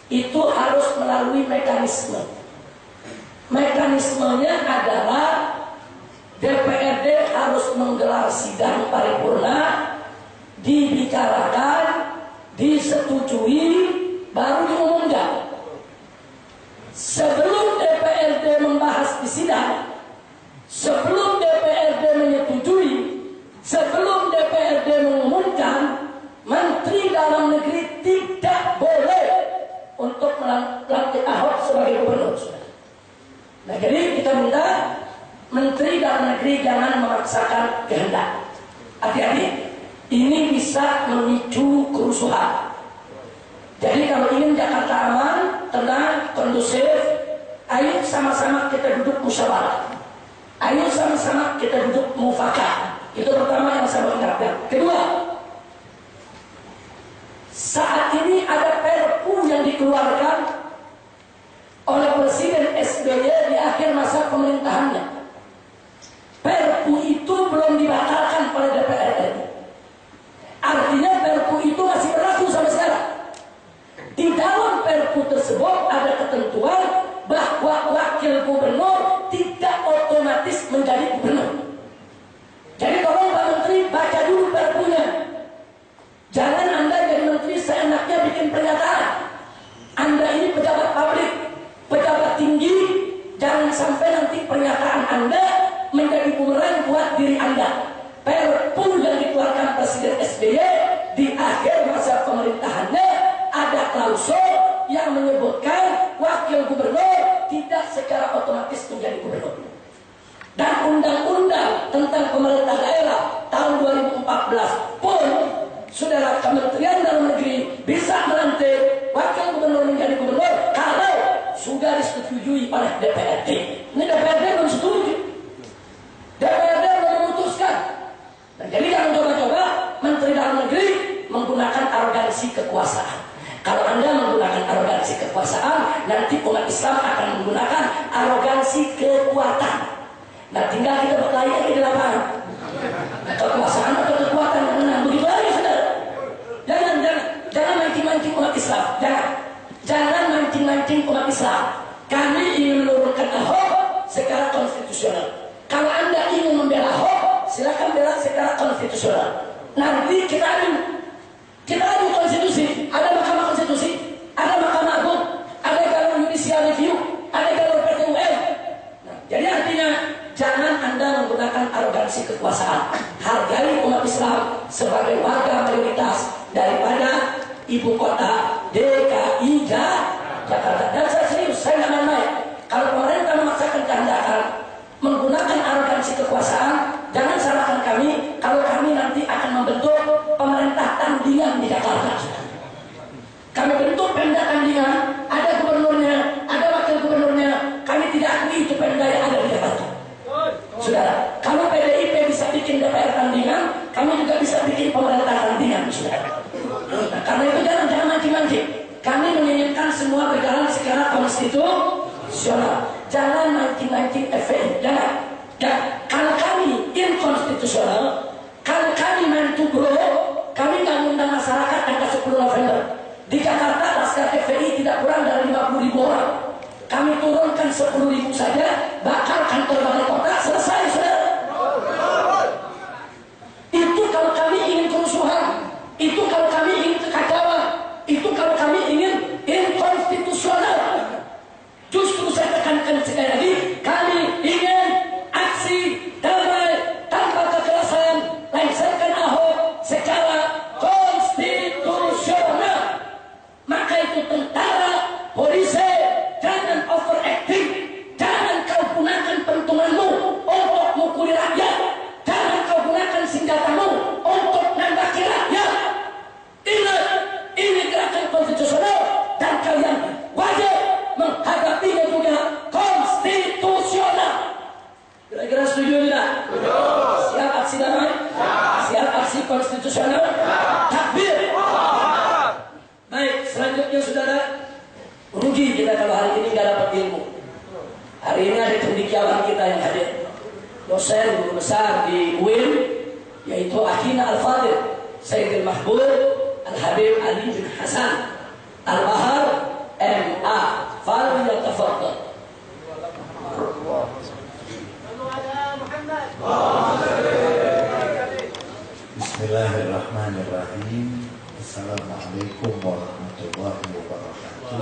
itu harus melalui mekanisme. Mekanismenya adalah DPRD harus menggelar sidang paripurna, dibicarakan, disetujui, baru diumumkan. Sebelum DPRD membahas di sidang, sebelum DPRD menyetujui, sebelum DPRD mengumumkan, Menteri Dalam Negeri tidak boleh untuk melantik Ahok sebagai gubernur. Nah, jadi kita minta Menteri Dalam Negeri jangan memaksakan kehendak. Hati-hati, ini bisa memicu kerusuhan. Jadi kalau ingin Jakarta aman, tenang, kondusif, ayo sama-sama kita duduk musyawarah. Ayo sama-sama kita duduk mufakat. Itu pertama yang saya mau ingatkan. Kedua, saat ini ada Perpu yang dikeluarkan oleh Presiden SBY di akhir masa pemerintahannya. Perpu itu belum dibatalkan oleh DPR RI. Artinya Perpu itu masih berlaku sampai sekarang. Di dalam Perpu tersebut ada ketentuan bahwa wakil gubernur tidak otomatis menjadi gubernur. Jadi tolong Pak Menteri baca dulu Perpunya. Jangan Anda jadi menteri seenaknya bikin pernyataan. Anda ini pejabat publik, pejabat tinggi, jangan sampai nanti pernyataan Anda menjadi bumerang buat diri Anda. Perpu yang dikeluarkan Presiden SBY di akhir masa pemerintahannya ada klausul yang menyebutkan wakil gubernur tidak secara otomatis menjadi gubernur. Dan undang-undang tentang pemerintah daerah tahun 2014 pun, saudara, Kementerian Dalam Negeri bisa melantik wakil gubernur menjadi gubernur kalau sudah disetujui oleh DPRD. Ini DPRD belum setuju. DPRD belum memutuskan. Dan jadi jangan coba-coba Menteri Dalam Negeri menggunakan arogansi kekuasaan. Kalau Anda menggunakan arogansi kekuasaan, nanti umat Islam akan menggunakan arogansi kekuatan. Nah, tinggal kita berkelahi lagi di lapangan. Kekuasaan atau kekuatan yang menang, begitu aja, saudara. Jangan mancing-mancing umat Islam. Jangan mancing-mancing umat Islam. Kami ingin menurunkan Ahok secara konstitusional. Kalau Anda ingin membela Ahok, silakan bela secara konstitusional. Nanti kita adu konstitusi. Ada Mahkamah Konstitusi, ada Mahkamah Agung, ada jalur judicial review, ada jalur PT UN. Nah, jadi artinya jangan Anda menggunakan arogansi kekuasaan. Hargai umat Islam sebagai warga mayoritas daripada ibu kota DKI Jakarta. Dan saya serius, saya nggak main-main. Kalau pemerintah memaksakan kehendak menggunakan arogansi kekuasaan, jangan salahkan kami kalau kami nanti akan membentuk pemerintah tandingan di Jakarta. Kami bentuk Pemda tandingan, ada gubernurnya, ada wakil gubernurnya. Kami tidak akui itu Pemda yang ada di Jakarta. Saudara, kalau PDIP bisa bikin DPR tandingan, kami juga bisa bikin pemerintah tandingan, saudara. Nah, karena itu jangan mancing-mancing. Kami menginginkan semua berjalan secara konstitusional. Jangan mancing-mancing FPI, jangan. Kalau kami inkonstitusional, kalau kami main tugro, kami nggak ngundang masyarakat tanggal 10 November. Di Jakarta, laskar FPI tidak kurang dari 50.000 orang. Kami turunkan 10.000 saja, bakar kantor balai kota, selesai, saudara. Itu kalau kami ingin kerusuhan, itu kalau kami ingin kekacauan, itu kalau kami ingin inkonstitusional. Justru saya tekankan sekali lagi, kami ingin aksi damai tanpa kekerasan, lengserkan Ahok secara konstitusional. Maka itu tentara, polisi, jangan overacting, jangan kau gunakan pentunganmu untuk cendekiawan kita yang hadir, dosen guru besar di UIN, yaitu Akhina Al-Fadil Sayyidil Mahbub Al-Habib Ali bin Hasan Al-Bahar MA. Falyatafaddal. Bismillahirrahmanirrahim. Assalamualaikum warahmatullahi wabarakatuh.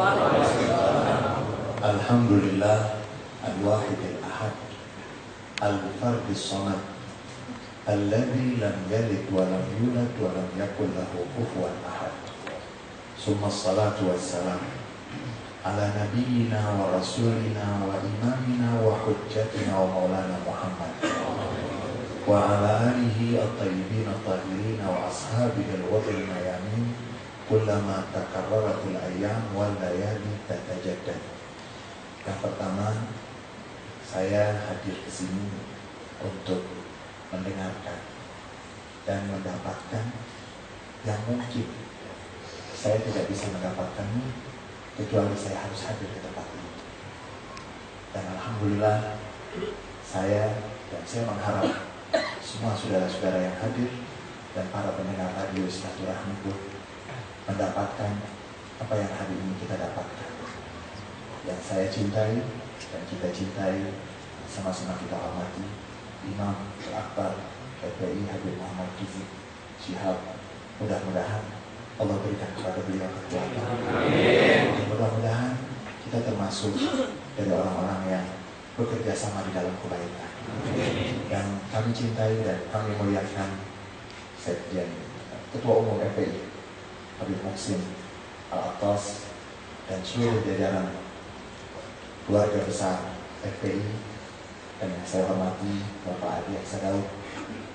Alhamdulillah al-wahidil ahad al-fardis samad alladzi lam yalid wa lam yulad wa lam yakul lahu kufuwan ahad. Summa salatu wassalam ala nabiyyina wa rasulina wa imamina wa hujjatina wa maulana Muhammad wa ala alihi at-tayyibin at-tahirin wa ashabihi al-wadil mayamin kullama takarraratul ayyam wal layali tatajaddad. Yang pertama, saya hadir ke sini untuk mendengarkan dan mendapatkan yang mungkin saya tidak bisa mendapatkannya kecuali saya harus hadir ke tempat ini. Dan alhamdulillah saya mengharap semua saudara-saudara yang hadir dan para pendengar radio Silaturahmi pun mendapatkan apa yang hari ini kita dapatkan. Yang saya cintai dan kita cintai, sama-sama kita hormati Imam Al-Akbar FPI Habib Muhammad Rizik Syihab. Mudah-mudahan Allah berikan kepada beliau kekuatan. Mudah-mudahan kita termasuk dari orang-orang yang bekerja sama di dalam kebaikan. Yang kami cintai dan kami muliakan Sekjen Ketua Umum FPI Habib Muhsin Al-Attas dan seluruh jajaran keluarga besar FPI, dan yang saya hormati Bapak Adi Aksa Daud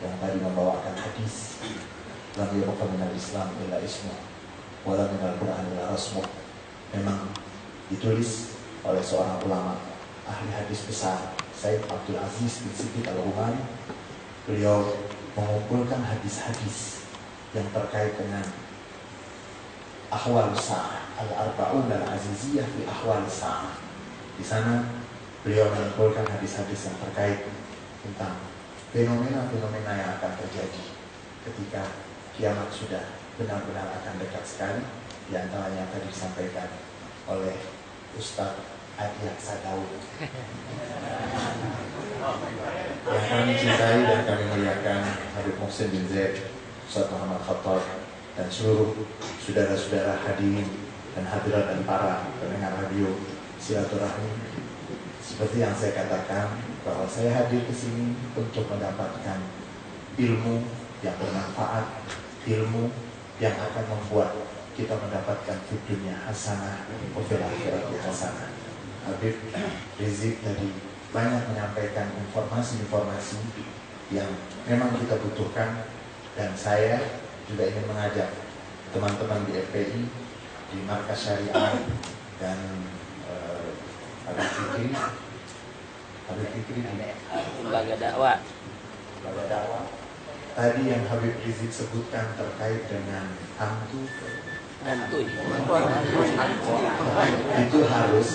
yang tadi membawakan hadis lam yabqa minal Islam illa ismu wala minal Quran illa rasmu. Memang ditulis oleh seorang ulama ahli hadis besar, Said Abdul Aziz bin Siddiq Al-Umari. Beliau mengumpulkan hadis-hadis yang terkait dengan ahwal sa'ah, al-arba'un al-aziziyah fi ahwal sa'ah. Di sana beliau mengumpulkan hadis-hadis yang terkait tentang fenomena-fenomena yang akan terjadi ketika kiamat sudah benar-benar akan dekat sekali. Di antaranya yang tadi disampaikan oleh Ustaz Adi Aksa Daud yang kami cintai dan kami muliakan, Habib Muhsin bin Zaid, Ustaz Muhammad Khattab, dan seluruh saudara-saudara hadirin dan hadirat dan para pendengar radio Silaturahmi. Seperti yang saya katakan, bahwa saya hadir ke sini untuk mendapatkan ilmu yang bermanfaat, ilmu yang akan membuat kita mendapatkan dunia hasanah, fil akhirati hasanah. Habib Rizik tadi banyak menyampaikan informasi-informasi yang memang kita butuhkan, dan saya juga ingin mengajak teman-teman di FPI, di Markas Syariah dan Habib Fikri lembaga dakwah. Tadi yang Habib Rizik sebutkan terkait dengan hantu itu harus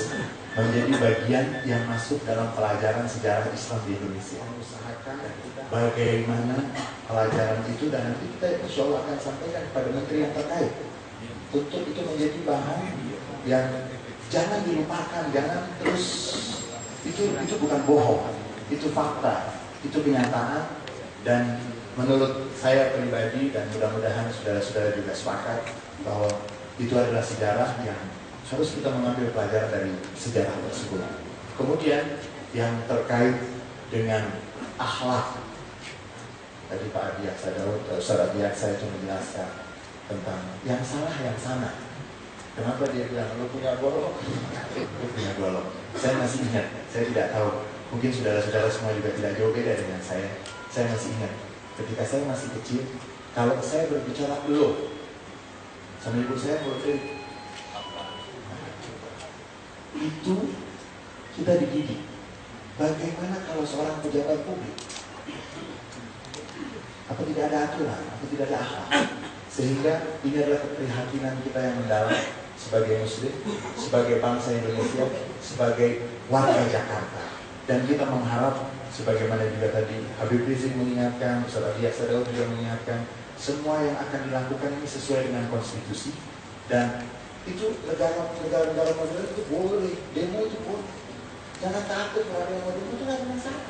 menjadi bagian yang masuk dalam pelajaran sejarah Islam di Indonesia. Usahakan bagaimana pelajaran itu, dan nanti kita insya Allah akan sampaikan kepada menteri yang terkait untuk itu menjadi bahan yang jangan dilupakan, jangan terus. Itu bukan bohong, itu fakta, itu kenyataan. Dan menurut saya pribadi, dan mudah-mudahan saudara-saudara juga sepakat, bahwa itu adalah sejarah yang harus kita mengambil pelajaran dari sejarah tersebut. Kemudian yang terkait dengan akhlak, tadi Pak Adi Aksa Daud, Ustaz Adi Aksa itu menjelaskan tentang yang salah yang sana. Kenapa dia bilang, lu punya golok? Lu punya golok. Saya masih ingat, saya tidak tahu, mungkin saudara-saudara semua juga tidak jauh beda dengan saya. Saya masih ingat, ketika saya masih kecil, kalau saya berbicara lu sama ibu saya, itu kita dididik. Bagaimana kalau seorang pejabat publik? Apa tidak ada aturan? Apa tidak ada akhlak? Sehingga ini adalah keprihatinan kita yang mendalam sebagai muslim, sebagai bangsa Indonesia, sebagai warga Jakarta. Dan kita mengharap sebagaimana juga tadi Habib Rizik mengingatkan, Ustaz Adi Aksadau juga mengingatkan, semua yang akan dilakukan ini sesuai dengan konstitusi. Dan itu negara modern itu boleh, demo itu boleh. Jangan takut kalau ada yang mau demo, itu nggak ada masalah.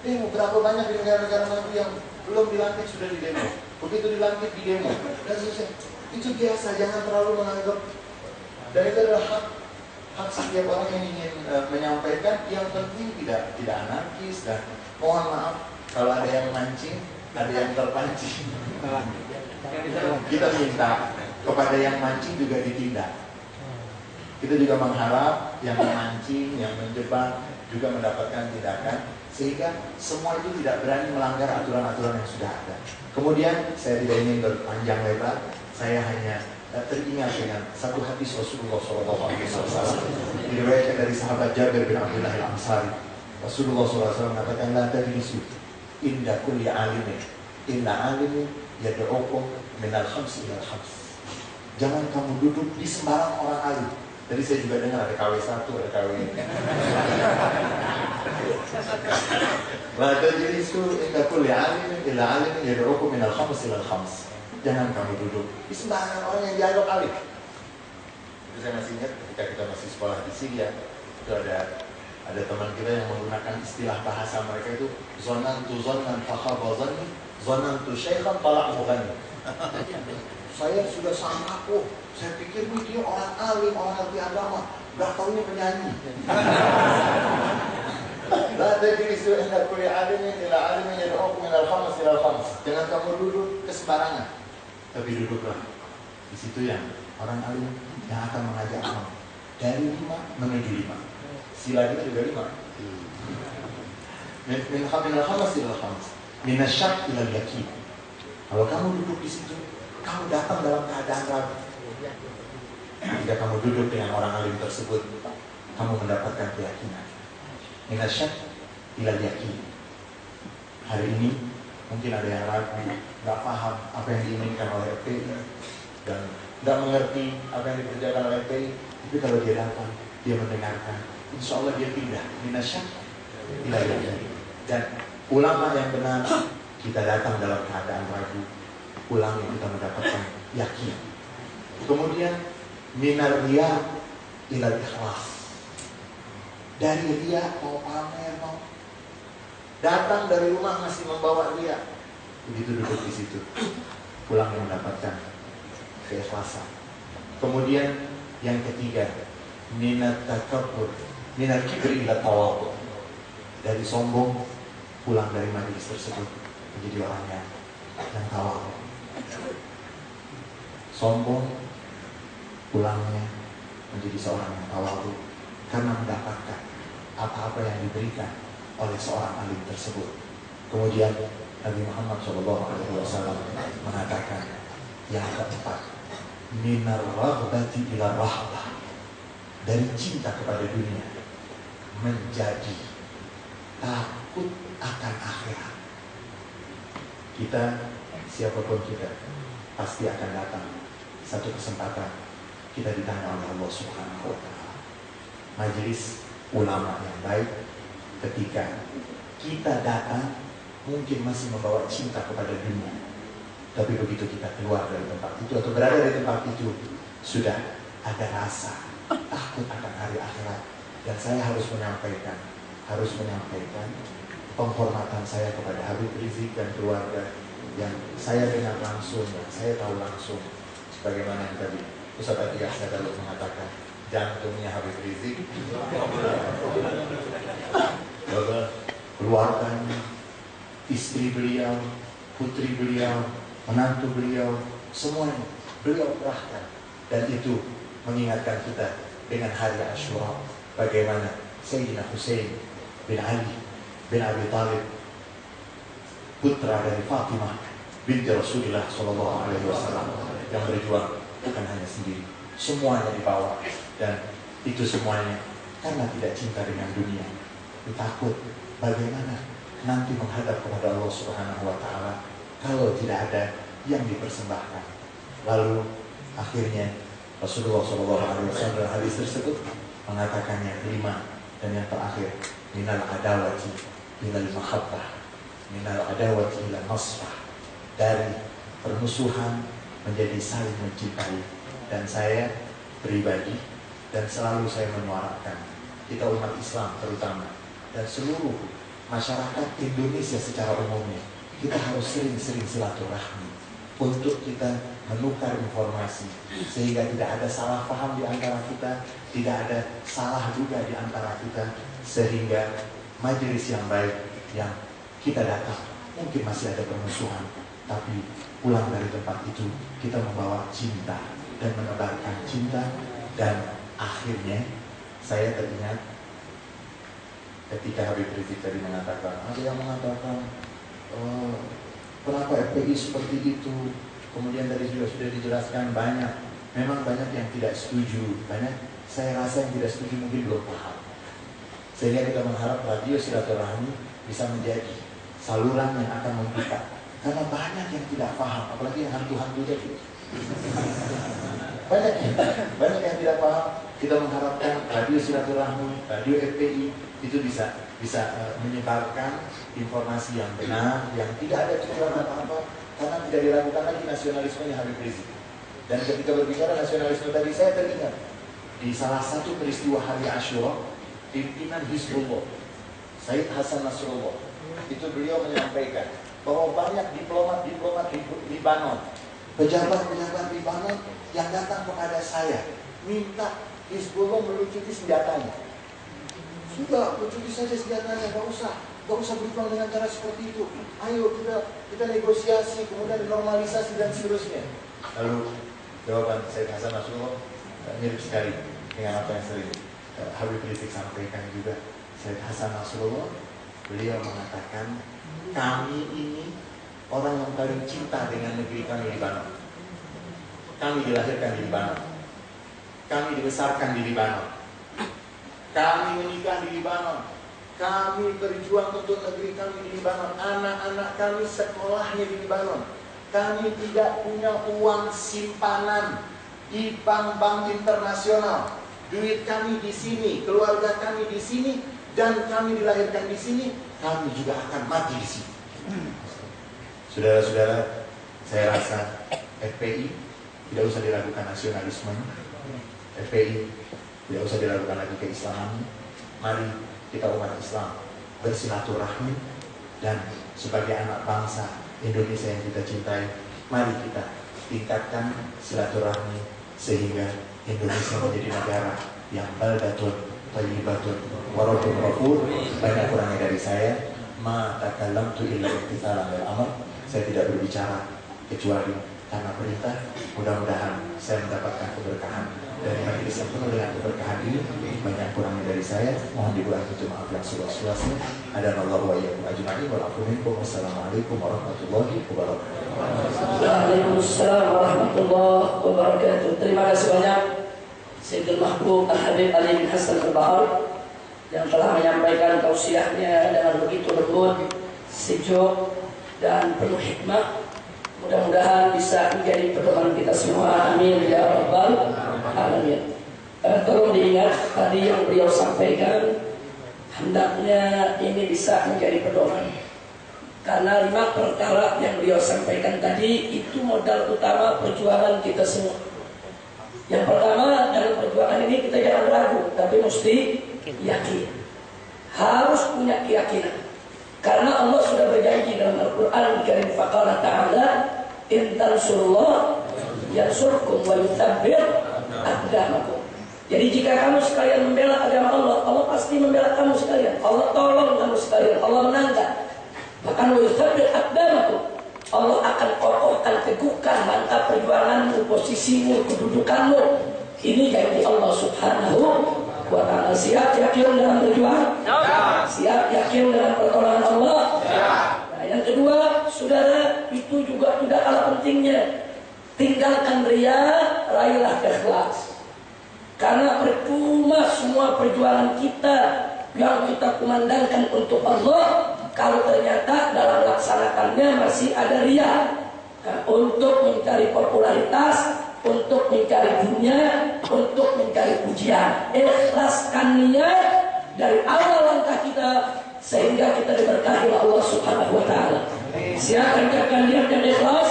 Demo, berapa banyak di negara-negara maju yang belum dilantik sudah di demo, begitu dilantik di demo, dan selesai. Itu biasa, jangan terlalu menganggap. Dan itu adalah hak setiap orang yang ingin menyampaikan. Yang penting tidak anarkis. Dan mohon maaf kalau ada yang mancing, ada yang terpancing. Kita minta kepada yang mancing juga ditindak. Kita juga mengharap yang memancing, yang menjebak juga mendapatkan tindakan, sehingga semua itu tidak berani melanggar aturan-aturan yang sudah ada. Kemudian saya tidak ingin berpanjang lebar, saya hanya teringat dengan satu hadis Rasulullah SAW diriwayatkan dari sahabat Jabir bin Abdullah Al-Ansari. Rasulullah SAW mengatakan, la tajlisu inda kulli alimin illa alimin yad'ukum minal khams ilal khams. Jangan kamu duduk di sembarang orang alim. Tadi saya juga dengar ada KW1, ada KW. La tajlisu inda kulli alimin illa alimin yad'ukum minal khams ilal khams. Jangan kamu duduk di sembarangan orang yang dianggap alim. Itu saya masih ingat ketika kita masih sekolah di Syria, itu ada teman kita yang menggunakan istilah bahasa mereka itu zonantu zonan fakhabazani zonantu syekhan talak bukan. Saya sudah sangka, saya pikir dia orang alim, orang ngerti agama, gak taunya penyanyi. La tajlisu inda kulli alimin ila alimin yad'ukum minal khams ilal khams. Jangan kamu duduk ke sembarangan, tapi duduklah di situ yang orang alim yang akan mengajak kamu dari 5 menuju 5. Silanya juga 5. Min khams ilal khams, min asyak ilal yakin. Kalau kamu duduk di situ, kamu datang dalam keadaan ragu. Jika kamu duduk dengan orang alim tersebut, kamu mendapatkan keyakinan. Min asyak ilal yakin. Hari ini mungkin ada yang ragu, nggak paham apa yang diinginkan oleh FPI dan nggak mengerti apa yang dikerjakan oleh FPI. Tapi kalau dia datang, dia mendengarkan, insya Allah dia pindah. Min asyak ilal yakin. Dan ulama yang benar, kita datang dalam keadaan ragu, pulangnya kita mendapatkan yakin. Kemudian minar riya ilal ikhlas. Dari riya mau pamer, mau datang dari rumah masih membawa riya, begitu duduk di situ, pulangnya mendapatkan keikhlasan. Kemudian yang ketiga, minat takabbur, minat kibri ila tawadhu. Dari sombong, pulang dari majelis tersebut menjadi orang yang tawadhu. Sombong, pulangnya menjadi seorang yang tawadhu karena mendapatkan apa-apa yang diberikan oleh seorang alim tersebut. Kemudian Nabi Muhammad SAW mengatakan yang keempat, minar raghbati ila rahbah. Dari cinta kepada dunia menjadi takut akan akhirat. Kita, siapapun kita, pasti akan datang satu kesempatan kita ditanya oleh Allah Subhanahu wa Ta'ala. Majelis ulama yang baik, ketika kita datang mungkin masih membawa cinta kepada dunia, tapi begitu kita keluar dari tempat itu atau berada di tempat itu, sudah ada rasa takut akan hari akhirat. Dan saya harus menyampaikan penghormatan saya kepada Habib Rizik dan keluarga yang saya dengar langsung, yang saya tahu langsung, sebagaimana yang tadi Ustaz Adi Aksadau mengatakan, jantungnya Habib Rizik, keluarganya, istri beliau, putri beliau, menantu beliau, semuanya beliau kerahkan. Dan itu mengingatkan kita dengan hari Asyura, bagaimana Sayyidina Husain bin Ali bin Abi Thalib, putra dari Fatimah binti Rasulullah SAW, yang berjuang bukan hanya sendiri, semuanya dibawa. Dan itu semuanya karena tidak cinta dengan dunia, takut bagaimana nanti menghadap kepada Allah Subhanahu wa Ta'ala kalau tidak ada yang dipersembahkan. Lalu akhirnya Rasulullah SAW hadis tersebut mengatakan yang kelima dan yang terakhir, minal adawati ilal mahabbah, minal adawati ilal nasrah, dari permusuhan menjadi saling mencintai. Dan saya pribadi dan selalu saya menyuarakan, kita umat Islam terutama dan seluruh masyarakat Indonesia secara umumnya, kita harus sering-sering silaturahmi untuk kita menukar informasi sehingga tidak ada salah paham di antara kita, tidak ada salah juga di antara kita, sehingga majelis yang baik yang kita datang mungkin masih ada permusuhan, tapi pulang dari tempat itu kita membawa cinta dan menebarkan cinta. Dan akhirnya saya teringat ketika Habib Rizik tadi mengatakan, ada yang mengatakan kenapa FPI seperti itu. Kemudian tadi juga sudah dijelaskan banyak, memang banyak yang tidak setuju, banyak saya rasa yang tidak setuju mungkin belum paham. Sehingga kita mengharap radio silaturahmi bisa menjadi saluran yang akan membuka, karena banyak yang tidak paham, apalagi yang hantu-hantu tadi. Banyak yang tidak paham. Kita mengharapkan radio silaturahmi, radio FPI itu bisa menyebarkan informasi yang benar, yang tidak ada tujuan apa-apa, karena tidak diragukan lagi nasionalismenya Habib Rizik. Dan ketika berbicara nasionalisme tadi, saya teringat di salah satu peristiwa hari Asyura, pimpinan Hizbullah Said Hasan Nasrullah itu beliau menyampaikan bahwa banyak diplomat di Libanon, pejabat-pejabat Libanon yang datang kepada saya minta Hizbullah melucuti senjatanya. Sudah, lucuti saja senjatanya, gak usah berjuang dengan cara seperti itu. Ayo kita negosiasi, kemudian normalisasi dan seterusnya. Lalu jawaban Said Hasan Nasrullah mirip sekali dengan apa yang sering Habib Rizik sampaikan juga. Said Hasan Nasrullah, beliau mengatakan, kami ini orang yang paling cinta dengan negeri kami Libanon. Kami dilahirkan di Libanon, kami dibesarkan di Libanon, kami menikah di Libanon, kami berjuang untuk negeri kami di Libanon, anak-anak kami sekolahnya di Libanon. Kami tidak punya uang simpanan di bank-bank internasional. Duit kami di sini, keluarga kami di sini, dan kami dilahirkan di sini. Kami juga akan mati di sini. Saudara-saudara, saya rasa FPI tidak usah diragukan nasionalisme, FPI tidak usah diragukan lagi keislaman. Mari kita umat Islam bersilaturahmi, dan sebagai anak bangsa Indonesia yang kita cintai, mari kita tingkatkan silaturahmi sehingga Indonesia menjadi negara yang baldatun thayyibatun waradun ghafur. Banyak kurangnya dari saya, ma takallamtu illa imtithalan lil amr. Saya tidak berbicara kecuali karena perintah. Mudah-mudahan saya mendapatkan keberkahan dari majelis yang penuh dengan keberkahan ini. Banyak kurangnya dari saya, mohon diulangi untuk maaf yang seluas-luasnya. Hadanallahu wa iyyakum ajma'in wal afu minkum. Wassalamualaikum warahmatullahi wabarakatuh. Waalaikumsalam warahmatullahi wabarakatuh. Terima kasih banyak Sayyidul Mahbub Al-Habib Ali bin Hasan Al-Bahar yang telah menyampaikan tausiahnya dengan begitu lembut, sejuk, dan penuh hikmah. Mudah-mudahan bisa menjadi pedoman kita semua. Amin ya rabbal alamin. Tolong diingat tadi yang beliau sampaikan, hendaknya ini bisa menjadi pedoman. Karena 5 perkara yang beliau sampaikan tadi itu modal utama perjuangan kita semua. Yang pertama, dalam perjuangan ini kita jangan ragu, tapi mesti yakin. Harus punya keyakinan. Karena Allah sudah berjanji dalam Al-Quran Al-Karim, faqala ta'ala in tansurullah yansurkum wa yuthabbit aqdamakum. Jadi jika kamu sekalian membela agama Allah, Allah pasti membela kamu sekalian. Allah tolong kamu sekalian, Allah menangkan. Bahkan wa yuthabbit aqdamakum, Allah akan kokohkan, teguhkan mantap perjuanganmu, posisimu, kedudukanmu. Ini janji Allah Subhanahu wa ta'ala. Siap yakin dalam berjuang? Siap yakin dalam pertolongan Allah? Nah, yang kedua, saudara, itu juga tidak kalah pentingnya. Tinggalkan riya, raihlah ikhlas. Karena percuma semua perjuangan kita yang kita kumandangkan untuk Allah, kalau ternyata dalam melaksanakannya masih ada riya. Nah, untuk mencari popularitas, untuk mencari dunia, untuk mencari pujian. Ikhlaskan niat, dari awal langkah kita sehingga kita diberkahi oleh Allah Subhanahu wa taala. Silakan ucapkan niat yang ikhlas.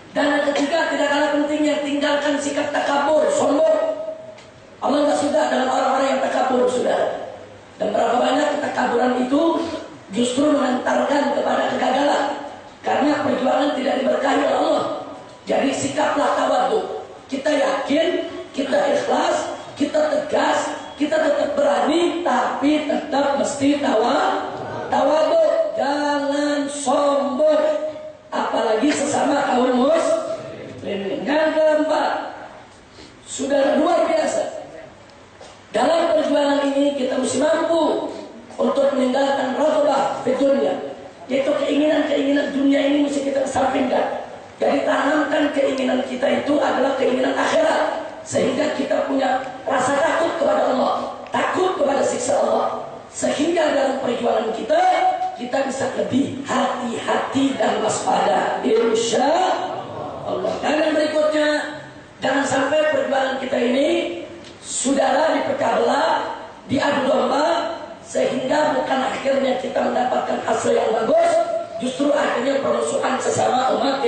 Dan yang ketiga, tidak kalah pentingnya, tinggalkan sikap takabur, sombong. Allah tidak suka dengan orang-orang yang takabur, saudara. Dan berapa banyak ketakaburan itu justru mengantarkan kepada kegagalan, karena perjuangan tidak diberkahi oleh Allah. Jadi sikaplah tawadhu. Kita yakin, kita ikhlas, kita tegas, kita tetap berani, tapi tetap mesti tawadhu. Jangan sombong, apalagi sesama kaum muslimin. Yang keempat, sudah luar biasa. Dalam perjuangan ini kita mesti mampu untuk meninggalkan raghbah di dunia, yaitu keinginan-keinginan dunia ini mesti kita kesampingkan. Jadi tanamkan keinginan kita itu adalah keinginan akhirat, sehingga kita punya rasa takut kepada Allah, takut kepada siksa Allah, sehingga dalam perjuangan kita bisa lebih hati-hati dan waspada, insya Allah. Dan yang berikutnya, jangan sampai perjuangan kita ini saudara dipecah belah, diadu domba, sehingga bukan akhirnya kita mendapatkan hasil yang bagus, justru akhirnya perusuhan sesama umat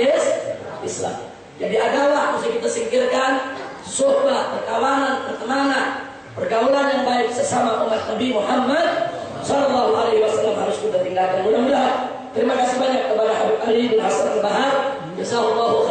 Islam. Jadi adalah mesti kita singkirkan, suhbah, perkawanan, pertemanan, pergaulan yang baik sesama umat Nabi Muhammad Sallallahu Alaihi Wasallam harus kita tinggalkan. Mudah-mudahan. Terima kasih banyak kepada Habib Ali bin Hasan Al-Bahar. Jazakallahu